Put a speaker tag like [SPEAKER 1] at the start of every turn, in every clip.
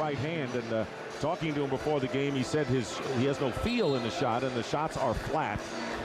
[SPEAKER 1] right hand. And talking to him before the game, he said he has no feel in the shot, and the shots are flat.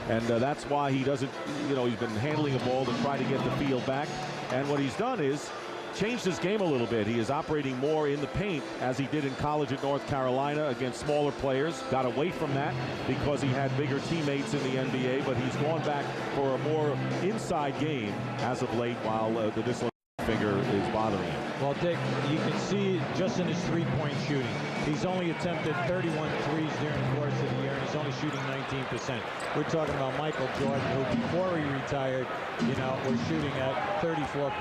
[SPEAKER 1] And that's why he doesn't, he's been handling the ball to try to get the feel back. And what he's done is changed his game a little bit. He is operating more in the paint as he did in college at North Carolina against smaller players. Got away from that because he had bigger teammates in the NBA, but he's gone back for a more inside game as of late while the dislocated finger is bothering him.
[SPEAKER 2] Well, Dick, you can see just in his three-point shooting, he's only attempted 31 threes during the course of the year, and he's only shooting 19%. We're talking about Michael Jordan, who before he retired, was shooting at 34%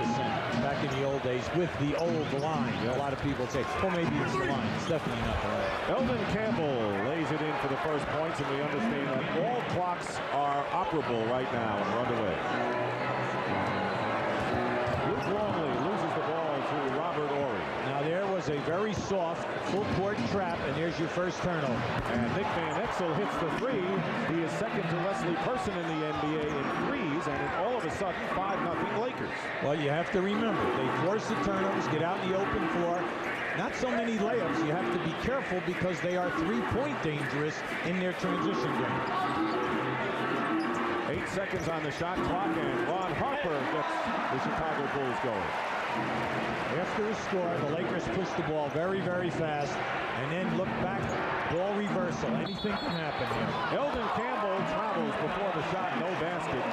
[SPEAKER 2] back in the old days with the old line. A lot of people say, well, maybe it's the line. It's definitely not the line.
[SPEAKER 1] Eldon Campbell lays it in for the first points, and we understand that all clocks are operable right now and are underway.
[SPEAKER 2] A very soft full court trap, and there's your first turnover.
[SPEAKER 1] And Nick Van Exel hits the three. He is second to Wesley Person in the NBA in threes, and all of a sudden 5-0 Lakers.
[SPEAKER 2] Well, you have to remember, they force the turnovers, get out in the open floor. Not so many layups. You have to be careful because they are three-point dangerous in their transition game.
[SPEAKER 1] 8 seconds on the shot clock, and Ron Harper gets the Chicago Bulls going.
[SPEAKER 2] After a score, the Lakers push the ball very, very fast, and then look back, ball reversal. Anything can happen here.
[SPEAKER 1] Eldon Campbell travels before the shot, no basket,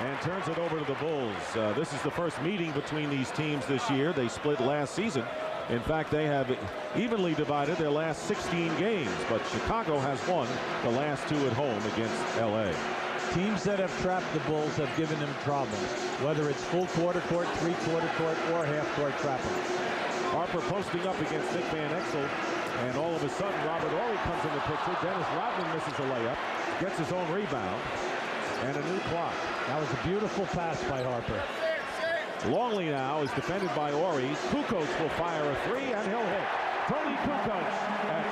[SPEAKER 1] and turns it over to the Bulls. This is the first meeting between these teams this year. They split last season. In fact, they have evenly divided their last 16 games, but Chicago has won the last 2 at home against LA.
[SPEAKER 2] Teams that have trapped the Bulls have given them problems, whether it's full quarter court, three-quarter court, or half-court trapping.
[SPEAKER 1] Harper posting up against Nick Van Exel, and all of a sudden Robert Horry comes in the picture. Dennis Rodman misses a layup, gets his own rebound, and a new clock.
[SPEAKER 2] That was a beautiful pass by Harper.
[SPEAKER 1] Longley now is defended by Horry. Kukoc will fire a three, and he'll hit. Tony Kukoc at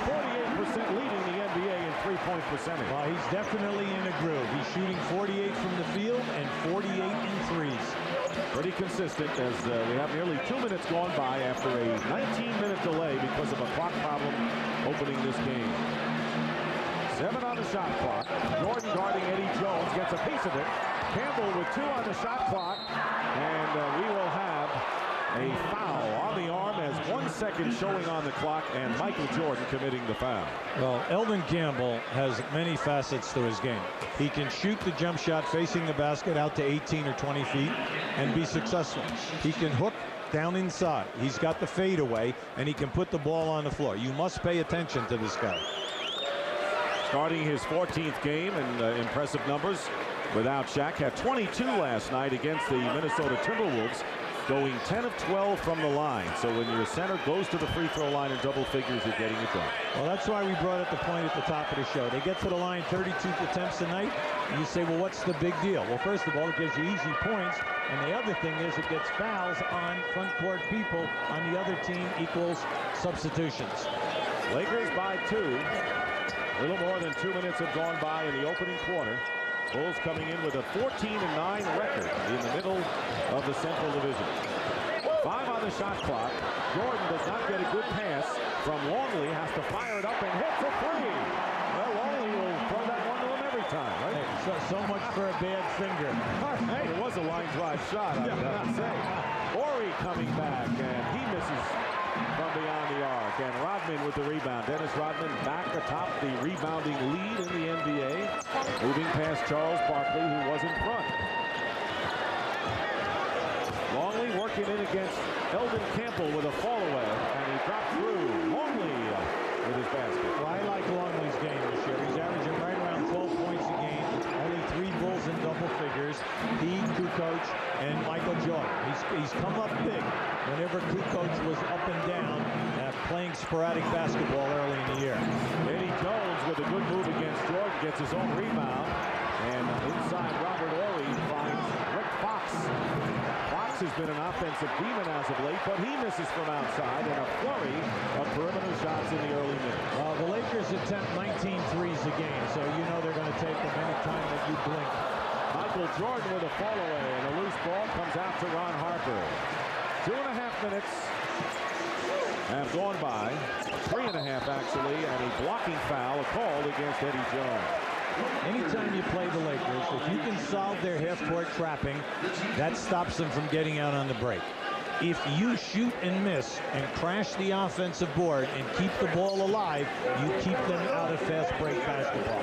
[SPEAKER 1] 48% leading the NBA in three-point percentage.
[SPEAKER 2] Well, he's definitely in a groove. He's shooting 48 from the field and 48 in threes.
[SPEAKER 1] Pretty consistent as we have nearly 2 minutes gone by after a 19-minute delay because of a clock problem opening this game. 7 on the shot clock. Jordan guarding Eddie Jones gets a piece of it. Campbell with 2 on the shot clock, and we will have a foul on the arm as 1 second showing on the clock, and Michael Jordan committing the foul.
[SPEAKER 2] Well, Eldon Campbell has many facets to his game. He can shoot the jump shot facing the basket out to 18 or 20 feet and be successful. He can hook down inside. He's got the fadeaway, and he can put the ball on the floor. You must pay attention to this guy.
[SPEAKER 1] Starting his 14th game and impressive numbers without Shaq. Had 22 last night against the Minnesota Timberwolves, going 10 of 12 from the line. So when your center goes to the free throw line in double figures, you're getting it done.
[SPEAKER 2] Well, that's why we brought up the point at the top of the show. They get to the line 32 attempts a night, and you say, well, what's the big deal? Well, first of all, it gives you easy points, and the other thing is it gets fouls on front court people on the other team equals substitutions.
[SPEAKER 1] Lakers by 2. A little more than 2 minutes have gone by in the opening quarter. Bulls coming in with a 14-9 record in the middle of the Central Division. 5 on the shot clock. Jordan does not get a good pass from Longley. Has to fire it up and hits a three. Well, Longley will throw that one to him every time, right?
[SPEAKER 2] Hey, so much for a bad finger.
[SPEAKER 1] Hey, it was a line drive shot, I would have to say. Horry coming back, and he misses from beyond the arc. And Rodman with the rebound. Dennis Rodman back atop the rebounding lead in the NBA. Moving past Charles Barkley, who was in front. Longley working in against Eldon Campbell with a fall away, and he dropped through. Longley with his basket.
[SPEAKER 2] Well, I like Longley's game this year. He's averaging right around 12 points a game. Only 3 Bulls in double figures. He, Kukoc, and Michael Jordan. He's come up big whenever Kukoc was up and down playing sporadic basketball early in the year.
[SPEAKER 1] Eddie Jones with a good move against Jordan gets his own rebound, and inside Robert Horry finds Rick Fox. Fox has been an offensive demon as of late, but he misses from outside, and a flurry of perimeter shots in the early minutes.
[SPEAKER 2] Well, the Lakers attempt 19 threes a game, so you know they're going to take them any time that you blink.
[SPEAKER 1] Michael Jordan with a fall away, and a loose ball comes out to Ron Harper. 2.5 minutes have gone by. 3.5 actually, and a blocking foul called against Eddie Jones.
[SPEAKER 2] Anytime you play the Lakers, if you can solve their half-court trapping, that stops them from getting out on the break. If you shoot and miss and crash the offensive board and keep the ball alive, you keep them out of fast break basketball.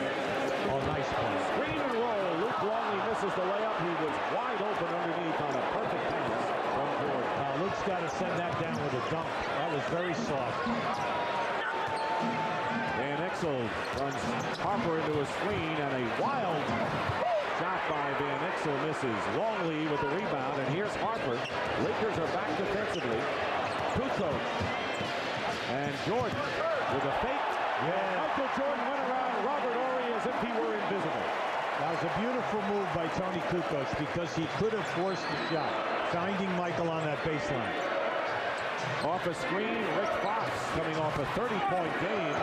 [SPEAKER 2] Oh, nice play.
[SPEAKER 1] Screen and roll. Luke Longley misses the layup. He was wide open underneath on a perfect pass from Jordan.
[SPEAKER 2] Luke's got to send that down with a dunk. That was very soft.
[SPEAKER 1] Van Exel runs Harper into a screen, and a wild shot by Van Exel misses. Longley with the rebound, and here's Harper. Lakers are back defensively. Kukoc and Jordan with a fake. Yeah. Uncle Jordan went around Robert Horry as if he were invisible.
[SPEAKER 2] That was a beautiful move by Tony Kukoc because he could have forced the shot, finding Michael on that baseline.
[SPEAKER 1] Off a screen, Rick Fox coming off a 30-point game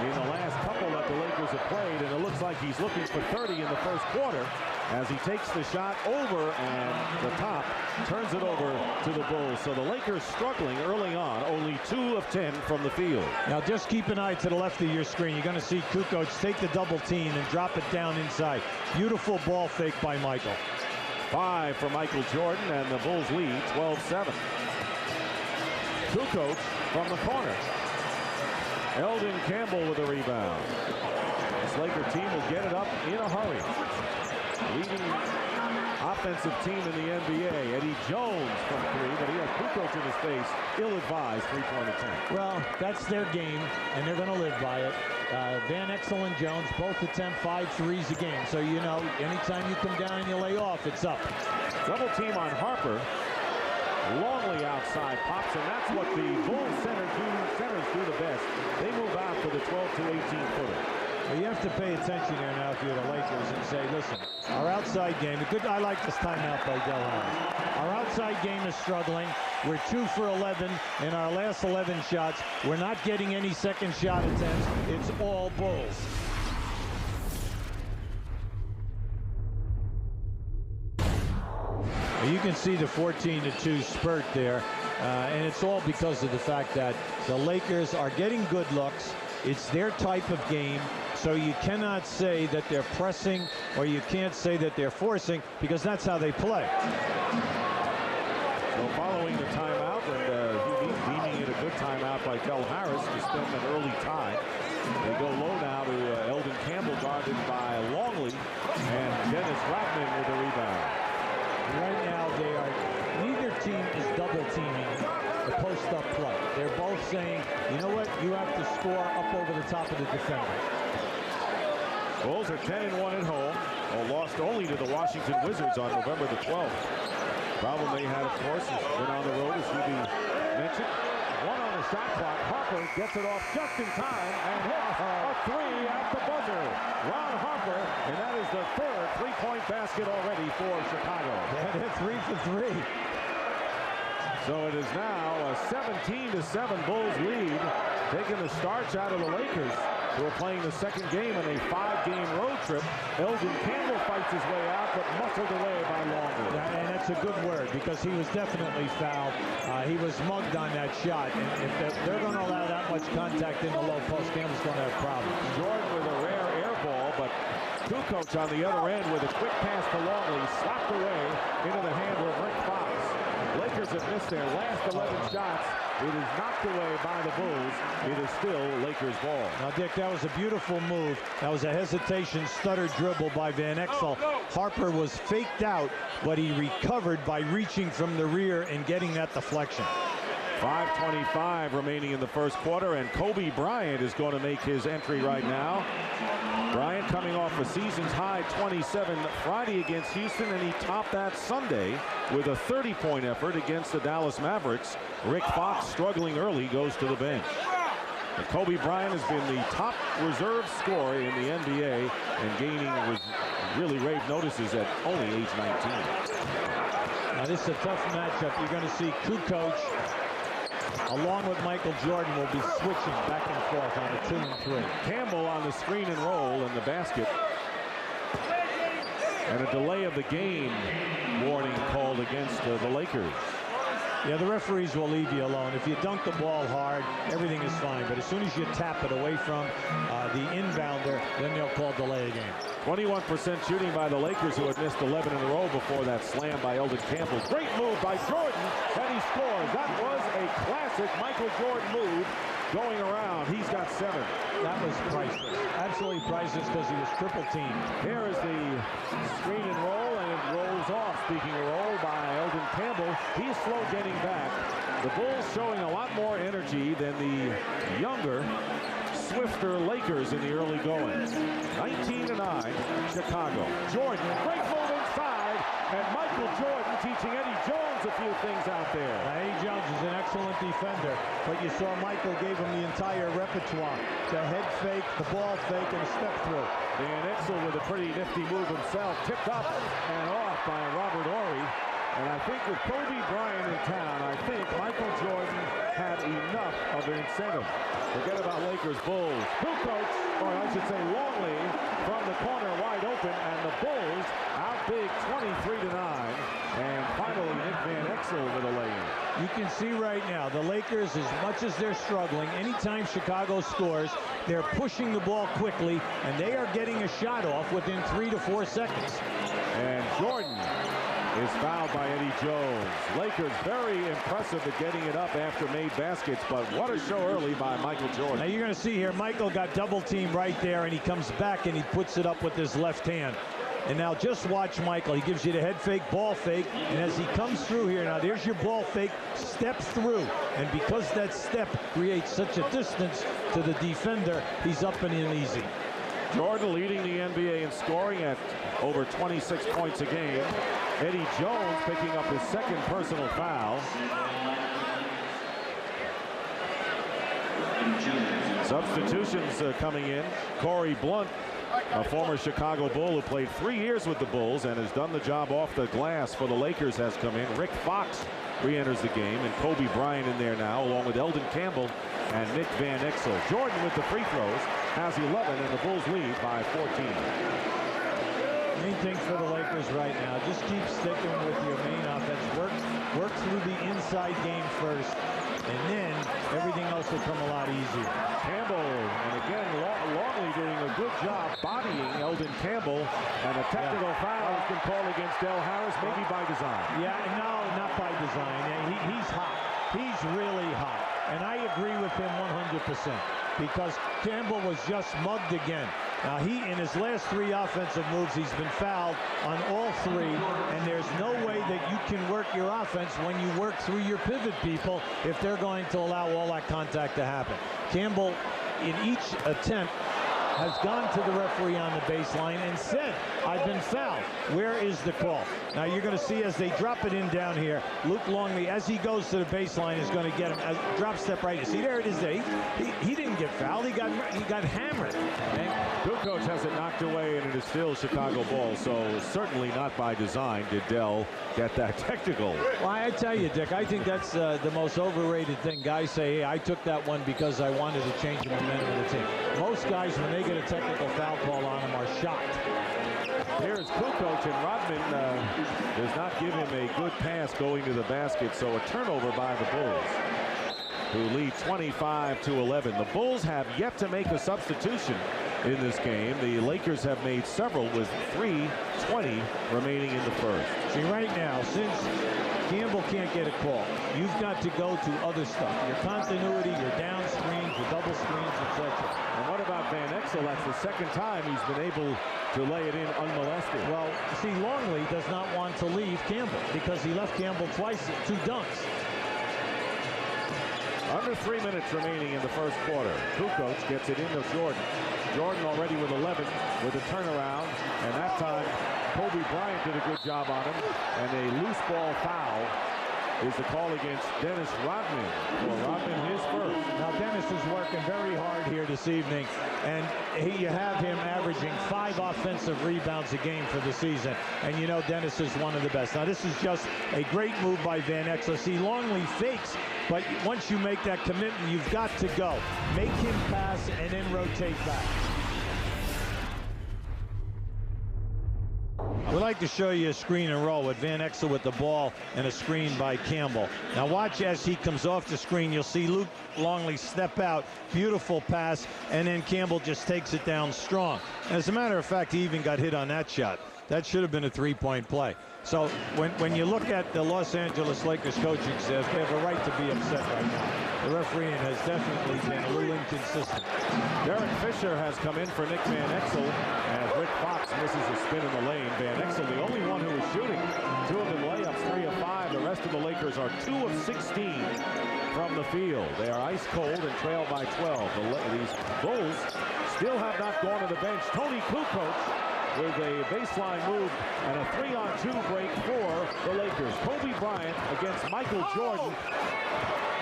[SPEAKER 1] in the last couple that the Lakers have played, and it looks like he's looking for 30 in the first quarter as he takes the shot over and the top turns it over to the Bulls. So the Lakers struggling early on, only 2 of 10 from the field.
[SPEAKER 2] Now just keep an eye to the left of your screen. You're going to see Kukoc take the double team and drop it down inside. Beautiful ball fake by Michael.
[SPEAKER 1] 5 for Michael Jordan, and the Bulls lead 12-7. Kukoc from the corner. Eldon Campbell with a rebound. This Laker team will get it up in a hurry. Leading offensive team in the NBA. Eddie Jones from 3, but he had Kukoc in his face. Ill-advised three-point attempt.
[SPEAKER 2] Well, that's their game, and they're going to live by it. Van Exel and Jones both attempt 5 threes a game. So, you know, anytime you come down and you lay off, it's up.
[SPEAKER 1] Double team on Harper. Longley outside pops, and that's what the Bulls centers do the best. They move out for the 12 to 18 footer.
[SPEAKER 2] Well, you have to pay attention here now if you're the Lakers and say, listen, our outside game, I like this timeout by Del Harris. Our outside game is struggling. We're 2 for 11 in our last 11 shots. We're not getting any second shot attempts. It's all Bulls. You can see the 14-2 spurt there, and it's all because of the fact that the Lakers are getting good looks. It's their type of game, so you cannot say that they're pressing or you can't say that they're forcing because that's how they play.
[SPEAKER 1] So following the timeout, and deeming it a good timeout by Del Harris to stem an early tie. They go low now to Eldon Campbell, guarded by Longley, and Dennis Rodman with the rebound.
[SPEAKER 2] Right now, neither team is double teaming the post-up play. They're both saying, you know what, you have to score up over the top of the defender.
[SPEAKER 1] Bulls are 10-1 at home, lost only to the Washington Wizards on November the 12th. Problem they had, of course, is been on the road, as you mentioned. 1 on the shot clock. Harper gets it off just in time and hits a 3 at the buzzer. Ron Harper, and that is the 3rd three-point basket already for Chicago.
[SPEAKER 2] Yeah, they're 3 for 3.
[SPEAKER 1] So it is now a 17-7 Bulls lead, taking the starch out of the Lakers, who are playing the second game in a 5-game road trip. Eldon Campbell fights his way out, but muscled away by Longley.
[SPEAKER 2] And that's a good word because he was definitely fouled. He was mugged on that shot, and if they're going to allow that much contact in the low post, Campbell's going to have problems.
[SPEAKER 1] Jordan with a rare air ball, but Kukoc on the other end with a quick pass to Longley, slapped away into the hand of Rick Fox. Lakers have missed their last 11 shots. It is knocked away by the Bulls. It is still Lakers ball.
[SPEAKER 2] Now, Dick, that was a beautiful move. That was a hesitation, stutter dribble by Van Exel. Harper was faked out, but he recovered by reaching from the rear and getting that deflection.
[SPEAKER 1] 5:25 remaining in the first quarter, and Kobe Bryant is going to make his entry right now. Bryant coming off a season's high 27 Friday against Houston, and he topped that Sunday with a 30-point effort against the Dallas Mavericks. Rick Fox, struggling early, goes to the bench. And Kobe Bryant has been the top reserve scorer in the NBA and gaining really rave notices at only age 19.
[SPEAKER 2] Now this is a tough matchup. You're going to see Kukoc, along with Michael Jordan, will be switching back and forth on the 2 and 3.
[SPEAKER 1] Campbell on the screen and roll in the basket. And a delay of the game warning called against the Lakers.
[SPEAKER 2] Yeah, the referees will leave you alone. If you dunk the ball hard, everything is fine. But as soon as you tap it away from the inbounder, then they'll call delay a game.
[SPEAKER 1] 21% shooting by the Lakers, who had missed 11 in a row before that slam by Eldon Campbell. Great move by Jordan, and he scores. That was a classic Michael Jordan move going around. He's got 7.
[SPEAKER 2] That was priceless. Absolutely priceless because he was triple teamed.
[SPEAKER 1] Here is the screen and roll, and it rolls off. Speaking of roll by Eldon Campbell, he's slow getting back. The Bulls showing a lot more energy than the younger, swifter Lakers in the early going. 19-9, Chicago. Jordan, great move inside, and Michael Jordan teaching Eddie Jones a few things out there.
[SPEAKER 2] Eddie Jones is an excellent defender, but you saw Michael gave him the entire repertoire. The head fake, the ball fake, and a step through.
[SPEAKER 1] Van Exel with a pretty nifty move himself, tipped up and off by Robert Horry. And I think with Kobe Bryant in town, I think Michael Jordan had enough of an incentive. Forget about Lakers Bulls. Kukoc, or I should say Longley, from the corner wide open, and the Bulls out big 23-9. And finally, Nick Van Exel with a lay-in.
[SPEAKER 2] You can see right now, the Lakers, as much as they're struggling, anytime Chicago scores, they're pushing the ball quickly, and they are getting a shot off within 3 to 4 seconds.
[SPEAKER 1] And Jordan is fouled by Eddie Jones. Lakers very impressive at getting it up after made baskets, but what a show early by Michael Jordan.
[SPEAKER 2] Now you're going to see here, Michael got double teamed right there, and he comes back and he puts it up with his left hand. And now just watch Michael. He gives you the head fake, ball fake, and as he comes through here, now there's your ball fake, step through. And because that step creates such a distance to the defender, he's up and in easy.
[SPEAKER 1] Jordan leading the NBA in scoring at over 26 points a game. Eddie Jones picking up his second personal foul. Substitutions coming in. Corey Blunt, a former Chicago Bull who played 3 years with the Bulls and has done the job off the glass for the Lakers, has come in. Rick Fox re-enters the game, and Kobe Bryant in there now, along with Eldon Campbell and Nick Van Exel. Jordan with the free throws has 11, and the Bulls lead by 14.
[SPEAKER 2] Main thing for the Lakers right now, just keep sticking with your main offense. Work through the inside game first, and then everything else will come a lot easier.
[SPEAKER 1] Campbell, and again, Longley doing a good job bodying Eldon Campbell, and a technical foul has been called against Del Harris, maybe by design.
[SPEAKER 2] Yeah, no, not by design. He's hot. He's really hot. And I agree with him 100% because Campbell was just mugged again. Now, in his last 3 offensive moves, he's been fouled on all 3, and there's no way that you can work your offense when you work through your pivot people if they're going to allow all that contact to happen. Campbell, in each attempt, has gone to the referee on the baseline and said, I've been fouled. Where is the call? Now you're going to see as they drop it in down here, Luke Longley, as he goes to the baseline, is going to get him a drop step right. See, there it is there. He didn't get fouled. He got hammered.
[SPEAKER 1] Kukoc has it knocked away, and it is still Chicago ball, so certainly not by design did Dell get that technical.
[SPEAKER 2] Well, I tell you, Dick, I think that's the most overrated thing. Guys say, hey, I took that one because I wanted to change the momentum of the team. Most guys, when they get a technical foul call on them, are shocked.
[SPEAKER 1] Here's Kukoc, and Rodman does not give him a good pass going to the basket, so a turnover by the Bulls, who lead 25-11. The Bulls have yet to make a substitution in this game. The Lakers have made several with 3:20 remaining in the first.
[SPEAKER 2] See, right now, since Campbell can't get a call, you've got to go to other stuff. Your continuity, your down screens, your double screens, etc.
[SPEAKER 1] And what about Van Exel? That's the second time he's been able to lay it in unmolested.
[SPEAKER 2] Well, see, Longley does not want to leave Campbell because he left Campbell twice, 2 dunks.
[SPEAKER 1] Under 3 minutes remaining in the first quarter. Kukoc gets it into Jordan. Jordan already with 11 with a turnaround, and that time Kobe Bryant did a good job on him, and a loose ball foul is the call against Dennis Rodman. For Rodman, his first.
[SPEAKER 2] Now Dennis is working very hard here this evening, and you have him averaging 5 offensive rebounds a game for the season, and you know Dennis is one of the best. Now this is just a great move by Van Exel. See, Longley fakes, but once you make that commitment, you've got to go. Make him pass and then rotate back. We'd like to show you a screen and roll with Van Exel with the ball and a screen by Campbell. Now watch as he comes off the screen. You'll see Luke Longley step out. Beautiful pass, and then Campbell just takes it down strong. As a matter of fact, he even got hit on that shot. That should have been a three-point play. So when you look at the Los Angeles Lakers coaching staff, they have a right to be upset right now. The refereeing has definitely been a little inconsistent.
[SPEAKER 1] Derek Fisher has come in for Nick Van Exel as Rick Fox misses a spin in the lane. Van Exel, the only one who is shooting. 2 of them layups, 3 of 5. The rest of the Lakers are 2 of 16 from the field. They are ice cold and trail by 12. These Bulls still have not gone to the bench. Tony Kukoc with a baseline move and a 3-on-2 break for the Lakers. Kobe Bryant against Michael Jordan.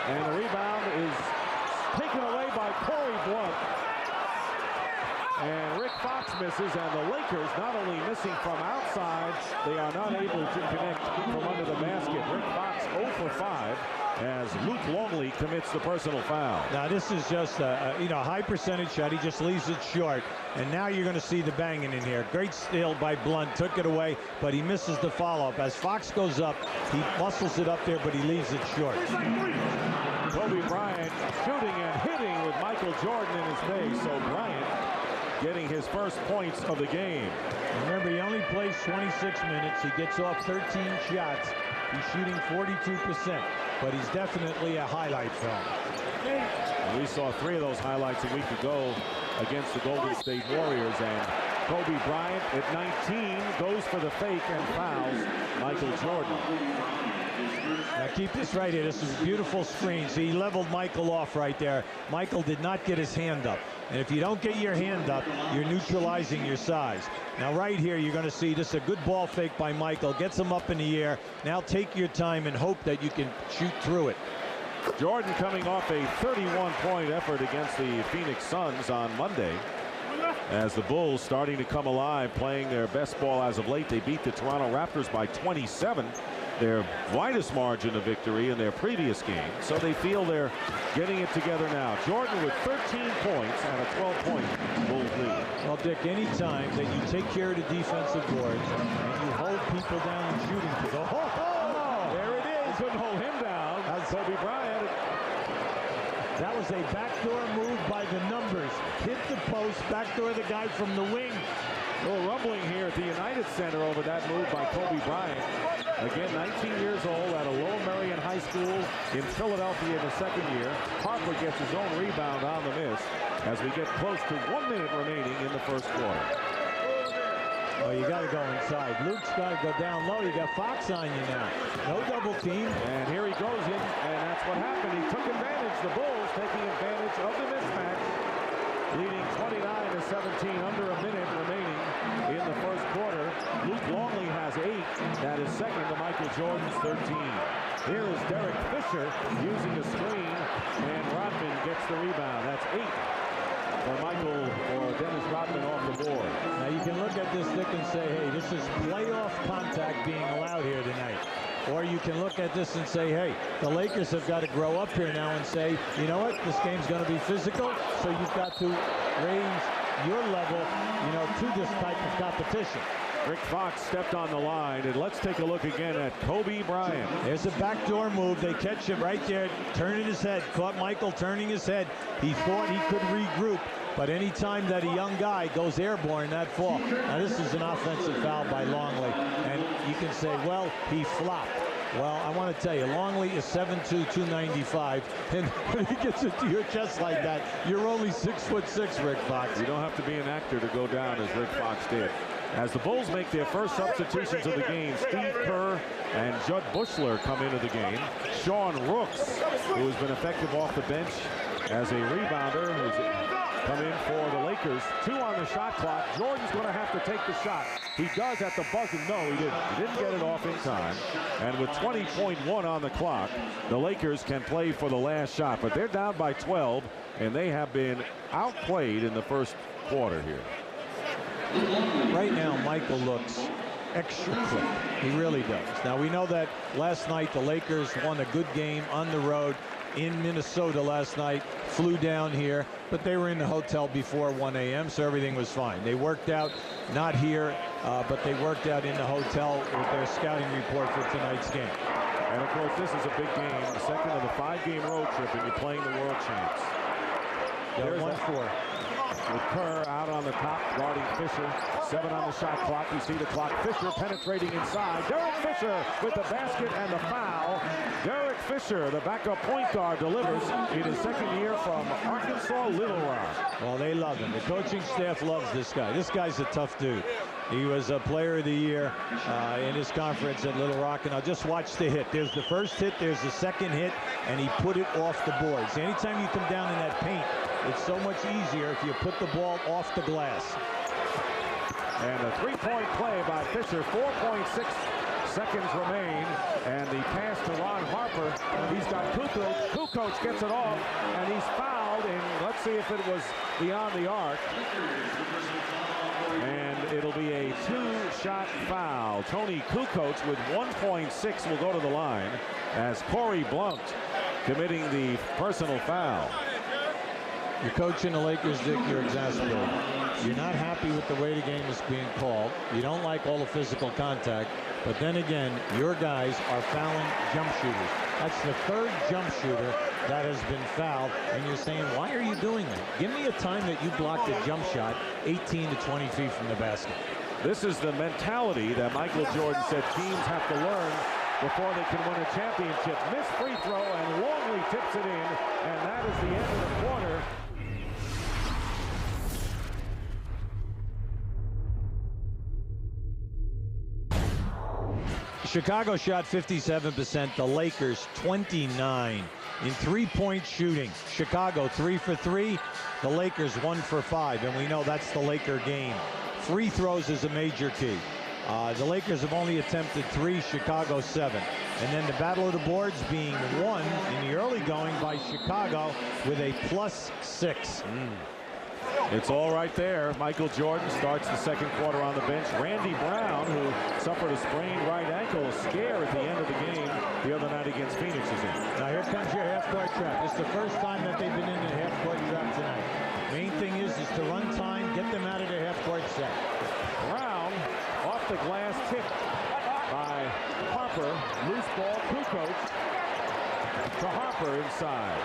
[SPEAKER 1] And the rebound is taken away by Corey Blunt. And Rick Fox misses, and the Lakers not only missing from outside, they are not able to connect from under the basket. Rick Fox 0 for 5 as Luke Longley commits the personal foul.
[SPEAKER 2] Now this is just a high percentage shot. He just leaves it short, and now you're going to see the banging in here. Great steal by Blunt, took it away, but he misses the follow-up. As Fox goes up, he muscles it up there, but he leaves it short.
[SPEAKER 1] Kobe Bryant shooting and hitting with Michael Jordan in his face. So Bryant getting his first points of the game.
[SPEAKER 2] Remember, he only plays 26 minutes. He gets off 13 shots. He's shooting 42%, but he's definitely a highlight film.
[SPEAKER 1] And we saw 3 of those highlights a week ago against the Golden State Warriors, and Kobe Bryant at 19 goes for the fake and fouls Michael Jordan.
[SPEAKER 2] Now keep this right here. This is a beautiful screen. See, he leveled Michael off right there. Michael did not get his hand up. And if you don't get your hand up, you're neutralizing your size. Now right here, you're going to see this is a good ball fake by Michael. Gets him up in the air. Now take your time and hope that you can shoot through it.
[SPEAKER 1] Jordan coming off a 31-point effort against the Phoenix Suns on Monday. As the Bulls starting to come alive, playing their best ball as of late. They beat the Toronto Raptors by 27. Their widest margin of victory in their previous game. So they feel they're getting it together now. Jordan with 13 points and a 12-point Bulls lead.
[SPEAKER 2] Well, Dick, any time that you take care of the defensive boards and you hold people down and shooting to go, there it is.
[SPEAKER 1] Couldn't hold him down. That's Kobe Bryant.
[SPEAKER 2] That was a backdoor move by the numbers. Hit the post, backdoor the guy from the wing.
[SPEAKER 1] A little rumbling here at the United Center over that move by Kobe Bryant. Again, 19 years old at a Lowell Marion High School in Philadelphia in the second year. Harper gets his own rebound on the miss as we get close to 1 minute remaining in the first quarter.
[SPEAKER 2] Oh, you got to go inside. Luke's got to go down low. You got Fox on you now. No double team.
[SPEAKER 1] And here he goes in, and that's what happened. He took advantage. The Bulls taking advantage of the mismatch, leading 29-17, under a minute remaining in the first quarter. Luke Longley has 8. That is second to Michael Jordan's 13. Here is Derek Fisher using a screen, and Rodman gets the rebound. That's 8 for Michael or Dennis Rodman off the board.
[SPEAKER 2] Now you can look at this, Dick, and say, hey, this is playoff contact being allowed here tonight. Or you can look at this and say, hey, the Lakers have got to grow up here now and say, you know what, this game's going to be physical, so you've got to raise your level, to this type of competition.
[SPEAKER 1] Rick Fox stepped on the line, and let's take a look again at Kobe Bryant.
[SPEAKER 2] There's a backdoor move. They catch him right there, turning his head. Caught Michael turning his head. He thought he could regroup, but any time that a young guy goes airborne, that fall. Now this is an offensive foul by Longley, and you can say, well, he flopped. Well, I want to tell you, Longley is 7'2", 295, and when he gets it to your chest like that, you're only 6'6", Rick Fox.
[SPEAKER 1] You don't have to be an actor to go down as Rick Fox did. As the Bulls make their first substitutions of the game, Steve Kerr and Judd Bushler come into the game. Sean Rooks, who has been effective off the bench as a rebounder, who's come in for the Lakers. 2 on the shot clock. Jordan's going to have to take the shot. He does at the buzzer. No, he didn't. He didn't get it off in time. And with 20.1 on the clock, the Lakers can play for the last shot. But they're down by 12, and they have been outplayed in the first quarter here.
[SPEAKER 2] Right now, Michael looks extra quick. He really does. Now, we know that last night the Lakers won a good game on the road in Minnesota last night, flew down here, but they were in the hotel before 1 a.m., so everything was fine. They worked out, not here, but they worked out in the hotel with their scouting report for tonight's game.
[SPEAKER 1] And, of course, this is a big game, the second of the 5-game road trip, and you're playing the world champs.
[SPEAKER 2] There's 1-4.
[SPEAKER 1] With Kerr out on the top, guarding Fisher. 7 on the shot clock. You see the clock. Fisher penetrating inside. Derek Fisher with the basket and the foul. Derek Fisher, the backup point guard, delivers in his second year from Arkansas Little Rock.
[SPEAKER 2] Well, they love him. The coaching staff loves this guy. This guy's a tough dude. He was a player of the year in his conference at Little Rock. And I'll just watch the hit. There's the first hit. There's the second hit. And he put it off the boards. Anytime you come down in that paint, it's so much easier if you put the ball off the glass.
[SPEAKER 1] And a three-point play by Fisher. 4.6 seconds remain. And the pass to Ron Harper. He's got Kukoc. Kukoc gets it off. And he's fouled. And let's see if it was beyond the arc. And it'll be a 2-shot foul. Tony Kukoc with 1.6 will go to the line as Corey Blount committing the personal foul.
[SPEAKER 2] You're coaching the Lakers, Dick. You're exasperated. You're not happy with the way the game is being called. You don't like all the physical contact. But then again, your guys are fouling jump shooters. That's the third jump shooter that has been fouled. And you're saying, why are you doing that? Give me a time that you blocked a jump shot 18 to 20 feet from the basket.
[SPEAKER 1] This is the mentality that Michael Jordan said teams have to learn before they can win a championship. Missed free throw, and Longley tips it in. And that is the end of the quarter.
[SPEAKER 2] Chicago shot 57%. The Lakers 29 in three-point shooting. Chicago 3 for 3. The Lakers 1 for 5. And we know that's the Laker game. Free throws is a major key. The Lakers have only attempted 3, Chicago 7. And then the battle of the boards being won in the early going by Chicago with a +6.
[SPEAKER 1] It's all right there. Michael Jordan starts the second quarter on the bench. Randy Brown, who suffered a sprained right ankle scare at the end of the game the other night against Phoenix, is in.
[SPEAKER 2] Now here comes your half-court trap. It's the first time that they've been in the half-court trap tonight. Main thing is to run time, get them out of their half-court set.
[SPEAKER 1] Brown off the glass tip by Harper. Loose ball, Kukoc to Harper inside.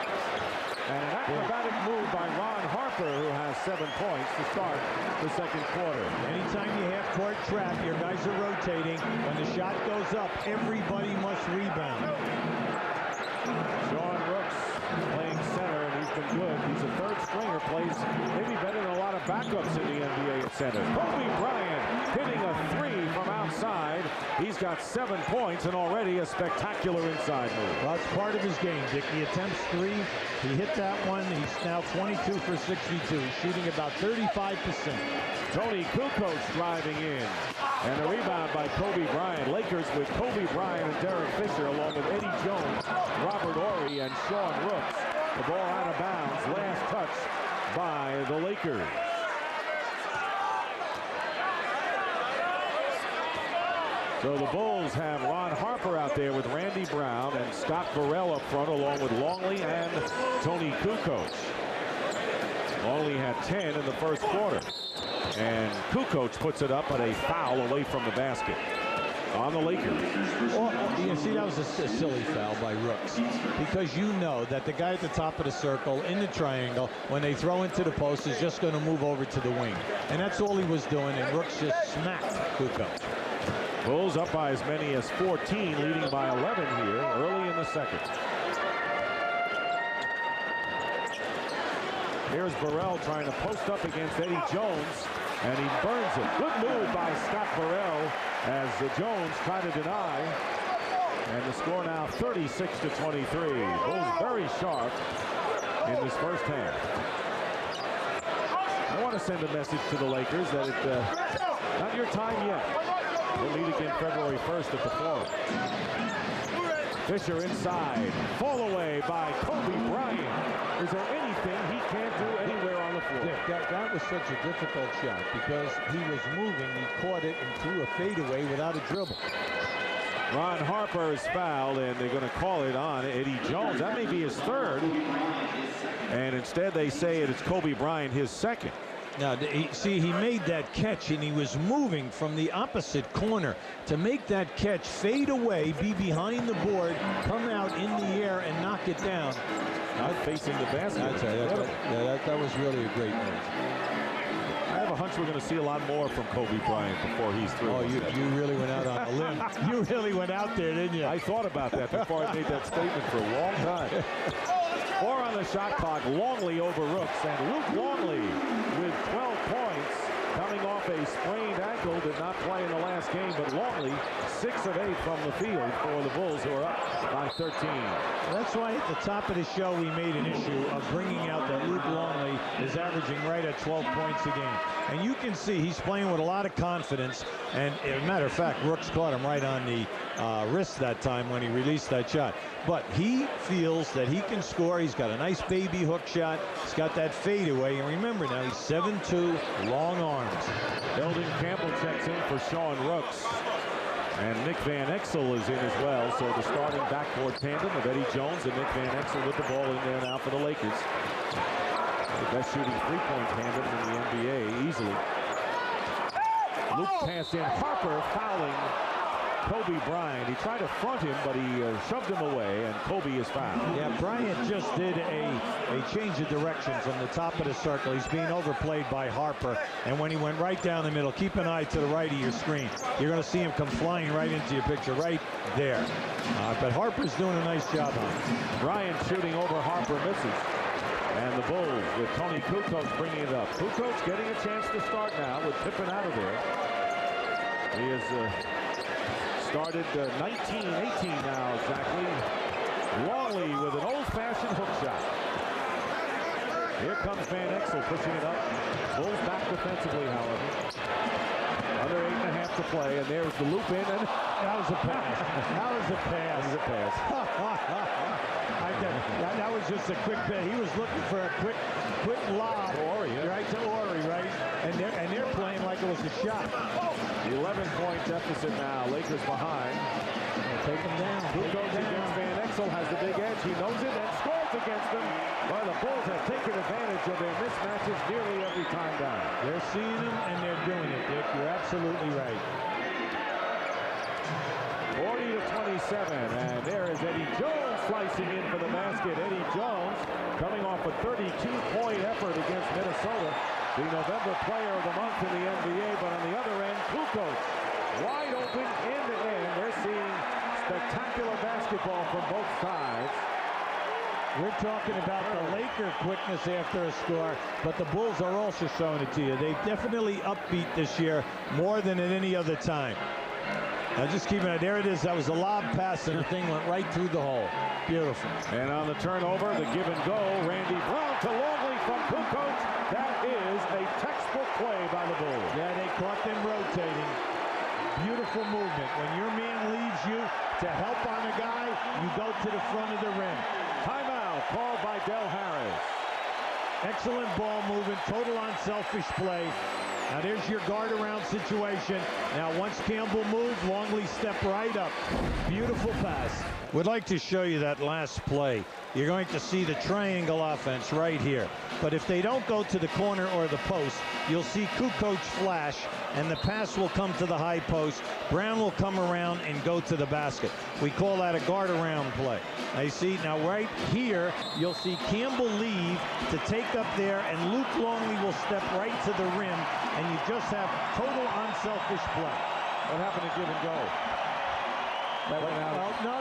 [SPEAKER 1] And an acrobatic move by Ron Harper, who has 7 points to start the second quarter.
[SPEAKER 2] Anytime you half-court trap, your guys are rotating. When the shot goes up, everybody must rebound.
[SPEAKER 1] Sean Rooks playing center, and he's been good. He's a third stringer, plays maybe better than a lot of backups in the NBA at center. Kobe Bryant hitting a 3 from outside. He's got 7 points and already a spectacular inside move.
[SPEAKER 2] Well, it's part of his game, Dick. He attempts 3. He hit that one. He's now 22 for 62. He's shooting about 35%.
[SPEAKER 1] Tony Kukoc driving in. And a rebound by Kobe Bryant. Lakers with Kobe Bryant and Derek Fisher, along with Eddie Jones, Robert Horry, and Sean Rooks. The ball out of bounds. Last touch by the Lakers. So the Bulls have Ron Harper out there with Randy Brown and Scott Burrell up front, along with Longley and Tony Kukoc. Longley had 10 in the first quarter. And Kukoc puts it up, but a foul away from the basket on the Lakers.
[SPEAKER 2] Well, you see, that was a silly foul by Rooks, because you know that the guy at the top of the circle in the triangle, when they throw into the post, is just going to move over to the wing. And that's all he was doing, and Rooks just smacked Kukoc.
[SPEAKER 1] Bulls up by as many as 14, leading by 11 here early in the second. Here's Burrell trying to post up against Eddie Jones, and he burns it. Good move by Scott Burrell as Jones tried to deny. And the score now 36 to 23. Bulls very sharp in this first half. I want to send a message to the Lakers that it's not your time yet. We'll meet again February 1st at the Forum. Fisher inside. Fall away by Kobe Bryant. Is there anything he can't do anywhere on the floor?
[SPEAKER 2] Yeah, that was such a difficult shot because he was moving. He caught it and threw a fadeaway without a dribble.
[SPEAKER 1] Ron Harper is fouled, and they're going to call it on Eddie Jones. That may be his third. And instead they say it's Kobe Bryant, his second.
[SPEAKER 2] Now, see, he made that catch, and he was moving from the opposite corner to make that catch, fade away, be behind the board, come out in the air, and knock it down.
[SPEAKER 1] Not facing the basket.
[SPEAKER 2] That was really a great move.
[SPEAKER 1] I have a hunch we're going to see a lot more from Kobe Bryant before he's through.
[SPEAKER 2] Oh, you really went out on a limb. You really went out there, didn't you?
[SPEAKER 1] I thought about that before I made that statement for a long time. 4 on the shot clock. Longley over Rooks, and Luke Longley with 12 points, coming off a sprained ankle. Did not play in the last game, but Longley 6 of 8 from the field for the Bulls, who are up by 13.
[SPEAKER 2] That's why at the top of the show we made an issue of bringing out that Luke Longley is averaging right at 12 points a game. And you can see he's playing with a lot of confidence. And as a matter of fact, Rooks caught him right on the wrist that time when he released that shot. But he feels that he can score. He's got a nice baby hook shot. He's got that fadeaway. And remember now, he's 7'2", long arms.
[SPEAKER 1] Eldon Campbell checks in for Sean Rooks. And Nick Van Exel is in as well. So the starting backcourt tandem of Eddie Jones and Nick Van Exel with the ball in there now for the Lakers. The best shooting three-point tandem in the NBA easily. Luke pass in. Harper fouling Kobe Bryant. He tried to front him, but he shoved him away, and Kobe is fouled.
[SPEAKER 2] Yeah, Bryant just did a change of direction from the top of the circle. He's being overplayed by Harper, and when he went right down the middle, keep an eye to the right of your screen. You're going to see him come flying right into your picture right there. But Harper's doing a nice job on it.
[SPEAKER 1] Bryant shooting over Harper, misses. And the Bulls with Tony Kukoc bringing it up. Kukoc getting a chance to start now with Pippen out of there. He has started 19-18 now exactly. Longley with an old-fashioned hook shot. Here comes Van Exel pushing it up. Bulls back defensively, however. Under 8.5 to play, and there's the loop in, and
[SPEAKER 2] that was a pass. That was a pass.
[SPEAKER 1] That was a pass.
[SPEAKER 2] That was just a quick pass. He was looking for a quick lob.
[SPEAKER 1] Ori, yeah.
[SPEAKER 2] Right to Ori, right? And they're playing like it was a shot.
[SPEAKER 1] 11-point deficit now. Lakers behind.
[SPEAKER 2] Take him down.
[SPEAKER 1] Kukoc against Van Exel has the big edge. He knows it and scores against them. Well, the Bulls have taken advantage of their mismatches nearly every time down.
[SPEAKER 2] They're seeing them and they're doing it, Dick. You're absolutely right.
[SPEAKER 1] 40-27, and there is Eddie Jones slicing in for the basket. Eddie Jones coming off a 32-point effort against Minnesota, the November Player of the Month in the NBA. But on the other end, Kukoc wide open end-to-end. They're seeing spectacular basketball from both sides.
[SPEAKER 2] We're talking about the Laker quickness after a score, but the Bulls are also showing it to you. They've definitely upbeat this year more than at any other time. Now just keep it. There it is. That was a lob pass, and the thing went right through the hole. Beautiful.
[SPEAKER 1] And on the turnover, the give and go, Randy Brown to Longley from Kukoc. That is a textbook play by the Bulls.
[SPEAKER 2] Yeah, they caught them rotating. Beautiful movement. When your man leaves you to help on a guy, you go to the front of the rim.
[SPEAKER 1] Timeout called by Del Harris.
[SPEAKER 2] Excellent ball movement. Total unselfish play. Now there's your guard around situation. Now once Campbell moved, Longley stepped right up. Beautiful pass. Would like to show you that last play. You're going to see the triangle offense right here. But if they don't go to the corner or the post, you'll see Kukoc flash, and the pass will come to the high post. Brown will come around and go to the basket. We call that a guard around play. Now you see, now right here, you'll see Campbell leave to take up there, and Luke Longley will step right to the rim, and you just have total unselfish play.
[SPEAKER 1] What happened to give and go? That went out.
[SPEAKER 2] No,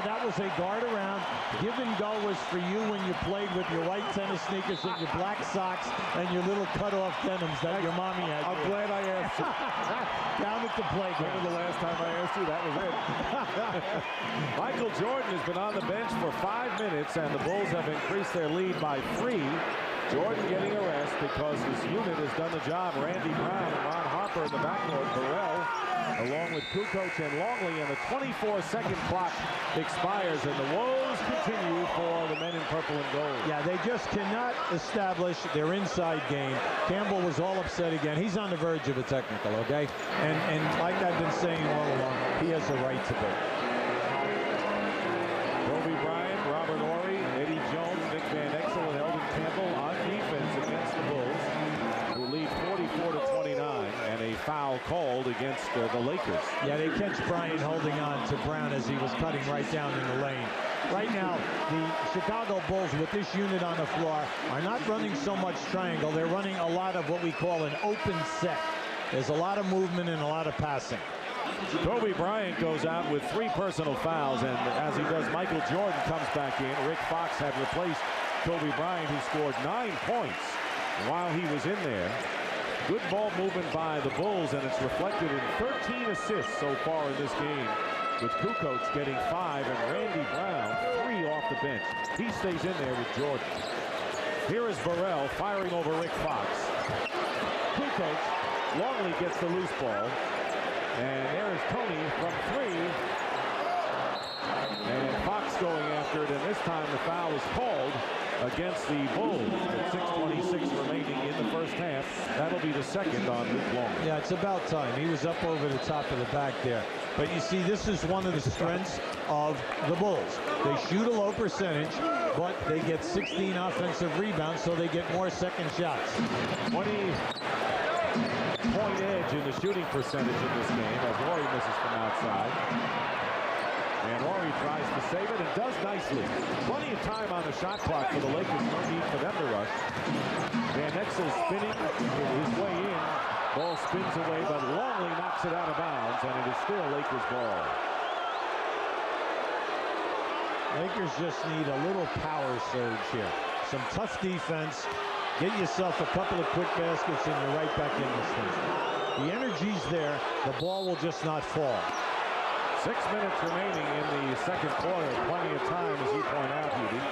[SPEAKER 2] that was a guard around. Give and go was for you when you played with your white tennis sneakers and your black socks and your little cut-off denims that your mommy had.
[SPEAKER 1] I'm glad I asked you.
[SPEAKER 2] Down at the playground.
[SPEAKER 1] Remember the last time I asked you? That was it. Michael Jordan has been on the bench for 5 minutes, and the Bulls have increased their lead by 3. Jordan getting a rest because his unit has done the job. Randy Brown and Ron Harper in the backcourt. Burrell along with Kukoc and Longley, and the 24-second clock expires, and the woes continue for the men in purple and gold.
[SPEAKER 2] Yeah, they just cannot establish their inside game. Campbell was all upset again. He's on the verge of a technical, okay? And like I've been saying all along, he has the right to be.
[SPEAKER 1] Kobe Bryant, Robert Horry, Eddie Jones, Nick Van Exel, and Eldon Campbell on defense against the Bulls, who lead 44-29, and a foul called against the Lakers.
[SPEAKER 2] Yeah, they catch Bryant holding on to Brown as he was cutting right down in the lane. Right now, the Chicago Bulls with this unit on the floor are not running so much triangle. They're running a lot of what we call an open set. There's a lot of movement and a lot of passing.
[SPEAKER 1] Kobe Bryant goes out with 3 personal fouls, and as he does, Michael Jordan comes back in. Rick Fox had replaced Kobe Bryant, who scored 9 points while he was in there. Good ball movement by the Bulls, and it's reflected in 13 assists so far in this game, with Kukoc getting 5 and Randy Brown 3 off the bench. He stays in there with Jordan. Here is Burrell firing over Rick Fox. Kukoc, Longley gets the loose ball. And there is Tony from 3. And Fox going after it, and this time the foul is called against the Bulls with 6:26 remaining in the first half. That'll be the second on Luke Longley.
[SPEAKER 2] Yeah, it's about time. He was up over the top of the back there. But you see, this is one of the strengths of the Bulls. They shoot a low percentage, but they get 16 offensive rebounds, so they get more second shots.
[SPEAKER 1] 20-point edge in the shooting percentage in this game as Horry misses from outside. And Horry tries to save it and does nicely. Plenty of time on the shot clock for the Lakers. No need for them to rush. Van Exel spinning his way in. Ball spins away, but Longley knocks it out of bounds, and it is still Lakers ball.
[SPEAKER 2] Lakers just need a little power surge here. Some tough defense. Get yourself a couple of quick baskets and you're right back in this thing. The energy's there. The ball will just not fall.
[SPEAKER 1] 6 minutes remaining in the second quarter. Plenty of time, as you point out, Hubie.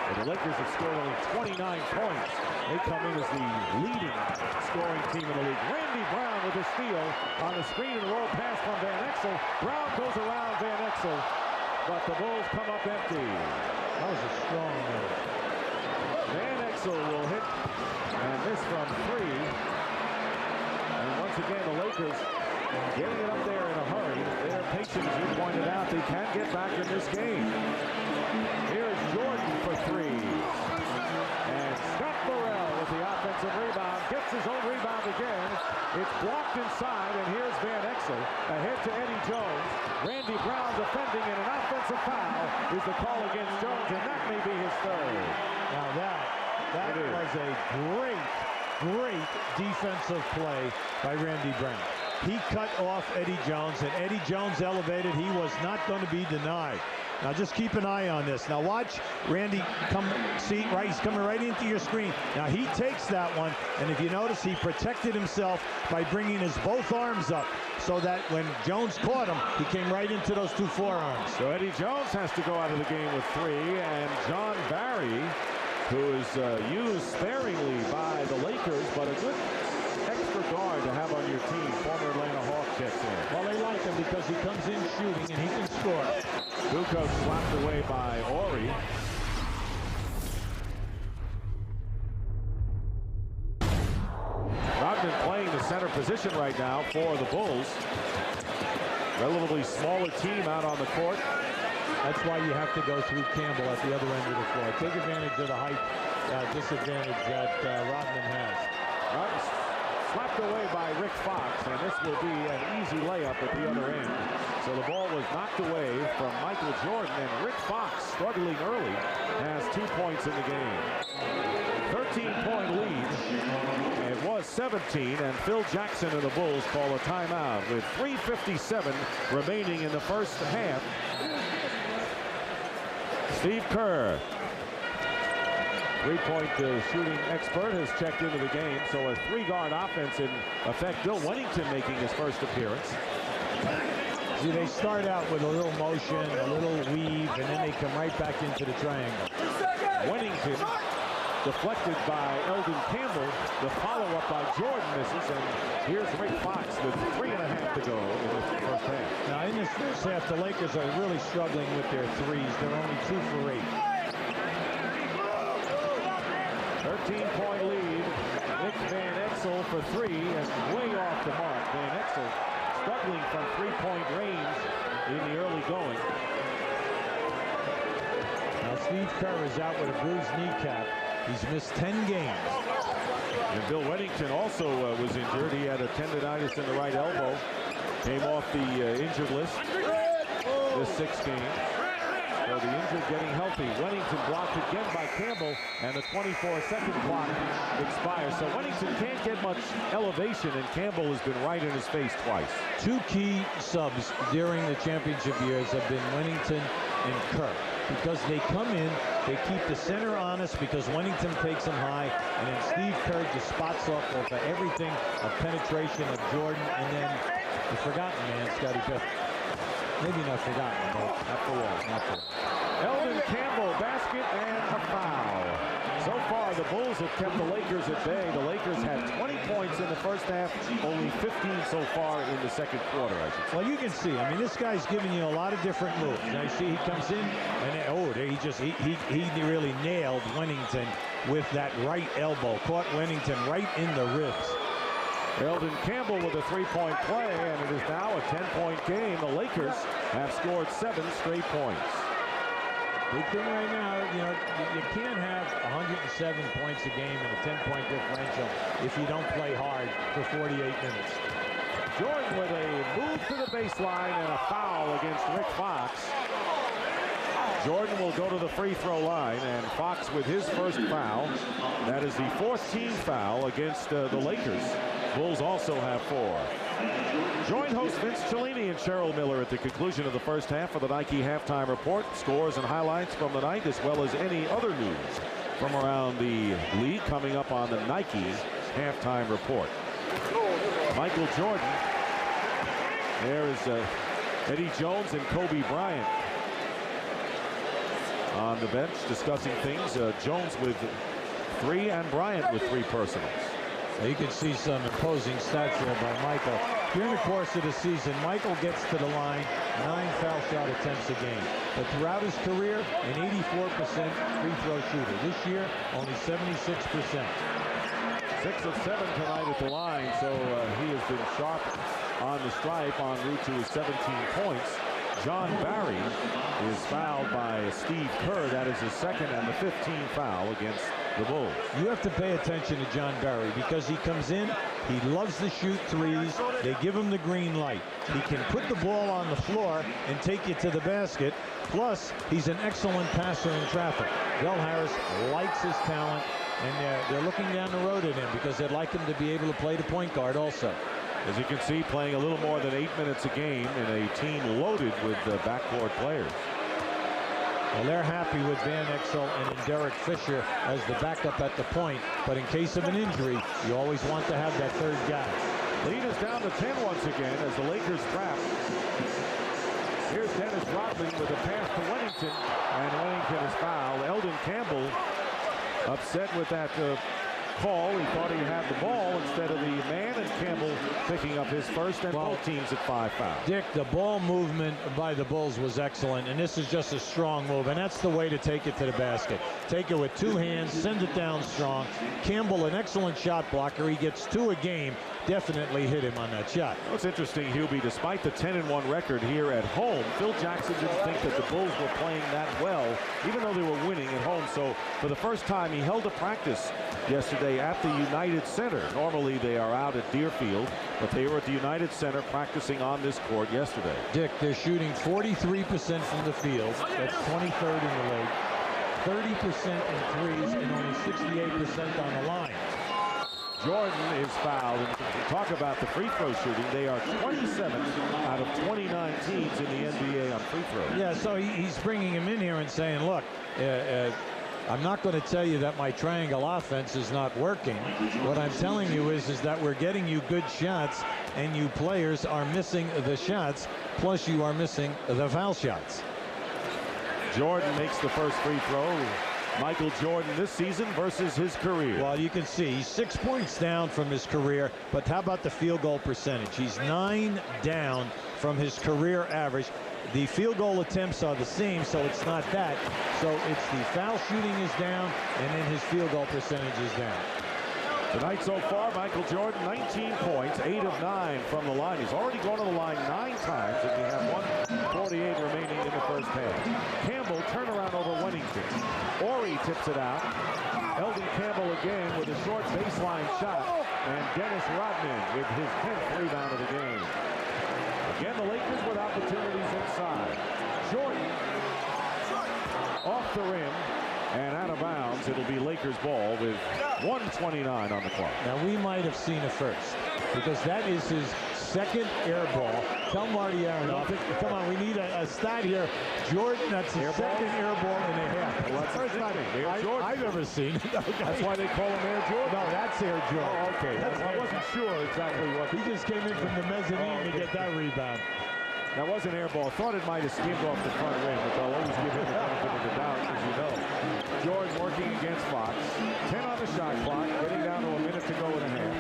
[SPEAKER 1] But the Lakers have scored only 29 points. They come in as the leading scoring team in the league. Randy Brown with a steal on the screen and roll pass from Van Exel. Brown goes around Van Exel, but the Bulls come up empty.
[SPEAKER 2] That was a strong move.
[SPEAKER 1] Van Exel will hit and miss from 3. And once again, the Lakers getting it up there in a hurry. They're patient, as you pointed out. They can get back in this game. Here's Jordan for 3. And Scott Burrell with the offensive rebound. Gets his own rebound again. It's blocked inside, and here's Van Exel. Ahead to Eddie Jones. Randy Brown defending, and an offensive foul is the call against Jones, and that may be his 3rd.
[SPEAKER 2] Now that was a great defensive play by Randy Brown. He cut off Eddie Jones, and Eddie Jones elevated. He was not going to be denied. Now just keep an eye on this. Now watch Randy come, see, right, he's coming right into your screen. Now he takes that one, and if you notice, he protected himself by bringing his both arms up so that when Jones caught him, he came right into those 2 forearms.
[SPEAKER 1] So Eddie Jones has to go out of the game with 3, and John Barry, who is used sparingly by the Lakers, but a good extra guard to have on your team. Former Atlanta Hawk checks in.
[SPEAKER 2] Well, they like him because he comes in shooting and he can score.
[SPEAKER 1] Kukoc slapped away by Horry. Rodman playing the center position right now for the Bulls. Relatively smaller team out on the court.
[SPEAKER 2] That's why you have to go through Campbell at the other end of the floor. Take advantage of the height disadvantage that Rodman has.
[SPEAKER 1] Rodman slapped away by Rick Fox, and this will be an easy layup at the other end. So the ball was knocked away from Michael Jordan, and Rick Fox, struggling early, has 2 points in the game. 13-point lead. It was 17, and Phil Jackson and the Bulls call a timeout with 3:57 remaining in the first half. Steve Kerr, three-point shooting expert, has checked into the game. So a 3-guard offense in effect. Bill Wennington making his first appearance.
[SPEAKER 2] See, they start out with a little motion, a little weave, and then they come right back into the triangle.
[SPEAKER 1] Wennington deflected by Eldon Campbell. The follow-up by Jordan misses, and here's Rick Fox with 3.5 to go in the first half.
[SPEAKER 2] Now, in this first half, the Lakers are really struggling with their threes. They're only 2 for 8.
[SPEAKER 1] 13-point lead. Nick Van Exel for 3, and way off the mark. Van Exel struggling from 3-point range in the early going.
[SPEAKER 2] Now, Steve Kerr is out with a bruised kneecap. He's missed 10 games.
[SPEAKER 1] And Bill Weddington also was injured. He had a tendonitis in the right elbow. Came off the injured list this 6 games. So the injured getting healthy. Weddington blocked again by Campbell, and the 24-second clock expires. So Weddington can't get much elevation, and Campbell has been right in his face twice.
[SPEAKER 2] 2 key subs during the championship years have been Weddington and Kerr, because they come in, they keep the center honest because Weddington takes them high, and then Steve Kerr just spots off over everything of penetration of Jordan, and then the forgotten man, Scottie Pippen. Maybe not forgotten, but not for long, not for long.
[SPEAKER 1] Eldon Campbell, basket and a foul. So far, the Bulls have kept the Lakers at bay. The Lakers had 20 points in the first half, only 15 so far in the second quarter, I should say.
[SPEAKER 2] Well, you can see, I mean, this guy's giving you a lot of different moves. Now, you see, he comes in, and he really nailed Weddington with that right elbow. Caught Weddington right in the ribs.
[SPEAKER 1] Eldon Campbell with a 3-point play, and it is now a 10-point game. The Lakers have scored 7 straight points.
[SPEAKER 2] Big thing right now, you know, you can't have 107 points a game and a 10-point differential if you don't play hard for 48 minutes.
[SPEAKER 1] Jordan with a move to the baseline and a foul against Rick Fox. Jordan will go to the free throw line, and Fox with his first foul. That is the 14th foul against the Lakers. Bulls also have 4. Join host Vince Cellini and Cheryl Miller at the conclusion of the first half for the Nike Halftime Report. Scores and highlights from the night, as well as any other news from around the league, coming up on the Nike Halftime Report. Michael Jordan. There is Eddie Jones and Kobe Bryant on the bench discussing things. Jones with 3 and Bryant with 3 personals.
[SPEAKER 2] So you can see some imposing stats there by Michael. During the course of the season, Michael gets to the line 9 foul shot attempts a game. But throughout his career, an 84% free throw shooter. This year, only 76%.
[SPEAKER 1] 6 of 7 tonight at the line, so he has been sharp on the stripe en route to his 17 points. John Barry is fouled by Steve Kerr. That is his second and the 15th foul against the Bulls.
[SPEAKER 2] You have to pay attention to John Barry because he comes in, he loves to shoot threes. They give him the green light. He can put the ball on the floor and take you to the basket. Plus, he's an excellent passer in traffic. Del Harris likes his talent, and they're looking down the road at him because they'd like him to be able to play the point guard also.
[SPEAKER 1] As you can see, playing a little more than 8 minutes a game in a team loaded with backcourt players.
[SPEAKER 2] Well, they're happy with Van Exel and Derek Fisher as the backup at the point. But in case of an injury, you always want to have that third guy.
[SPEAKER 1] Lead is down to 10 once again as the Lakers trap. Here's Dennis Rodman with a pass to Weddington, and Weddington is fouled. Eldon Campbell upset with that call. He thought he had the ball instead of the man, and Campbell picking up his first, and both teams at 5 fouls.
[SPEAKER 2] Dick, the ball movement by the Bulls was excellent, and this is just a strong move, and that's the way to take it to the basket. Take it with 2 hands, send it down strong. Campbell, an excellent shot blocker. He gets 2 a game. Definitely hit him on that shot.
[SPEAKER 1] What's interesting, Hubie, despite the 10-1 record here at home, Phil Jackson didn't think that the Bulls were playing that well, even though they were winning at home. So for the first time, he held a practice yesterday at the United Center. Normally they are out at Deerfield, but they were at the United Center practicing on this court yesterday.
[SPEAKER 2] Dick, they're shooting 43% from the field. That's 23rd in the league. 30% in threes and only 68% on the line.
[SPEAKER 1] Jordan is fouled, and talk about the free throw shooting. They are 27th out of 29 teams in the NBA on free throws.
[SPEAKER 2] Yeah, so he's bringing him in here and saying, look, I'm not going to tell you that my triangle offense is not working. What I'm telling you is that we're getting you good shots, and you players are missing the shots, plus you are missing the foul shots.
[SPEAKER 1] Jordan makes the first free throw. Michael Jordan this season versus his career.
[SPEAKER 2] Well, you can see he's 6 points down from his career, but how about the field goal percentage? He's 9 down from his career average. The field goal attempts are the same, so it's not that. So it's the foul shooting is down, and then his field goal percentage is down.
[SPEAKER 1] Tonight so far, Michael Jordan, 19 points, 8 of 9 from the line. He's already gone to the line 9 times, and we have 1:48 remaining in the first half. Campbell, turnaround over Wennington. Horry tips it out. Eldon Campbell again with a short baseline shot, and Dennis Rodman with his 10th rebound of the game. Again, the Lakers with opportunities inside. Jordan off the rim and out of bounds. It'll be Lakers ball with 1:29 on the clock.
[SPEAKER 2] Now, we might have seen a first, because that is his second air ball. Tell Marty Aronoff, come on, we need a stat here. Jordan, that's his second air ball and a half.
[SPEAKER 1] Well, that's the first time
[SPEAKER 2] I've ever seen it. Okay.
[SPEAKER 1] That's why they call him Air Jordan?
[SPEAKER 2] No, that's Air Jordan.
[SPEAKER 1] Oh, okay. I wasn't sure exactly what.
[SPEAKER 2] He just came in from the mezzanine to get that rebound.
[SPEAKER 1] That was an air ball. Thought it might have skimmed off the front rim, but I'll always give him the benefit of the doubt, as you know. Jordan working against Fox. 10 on the shot clock, getting down to a minute to go and a half.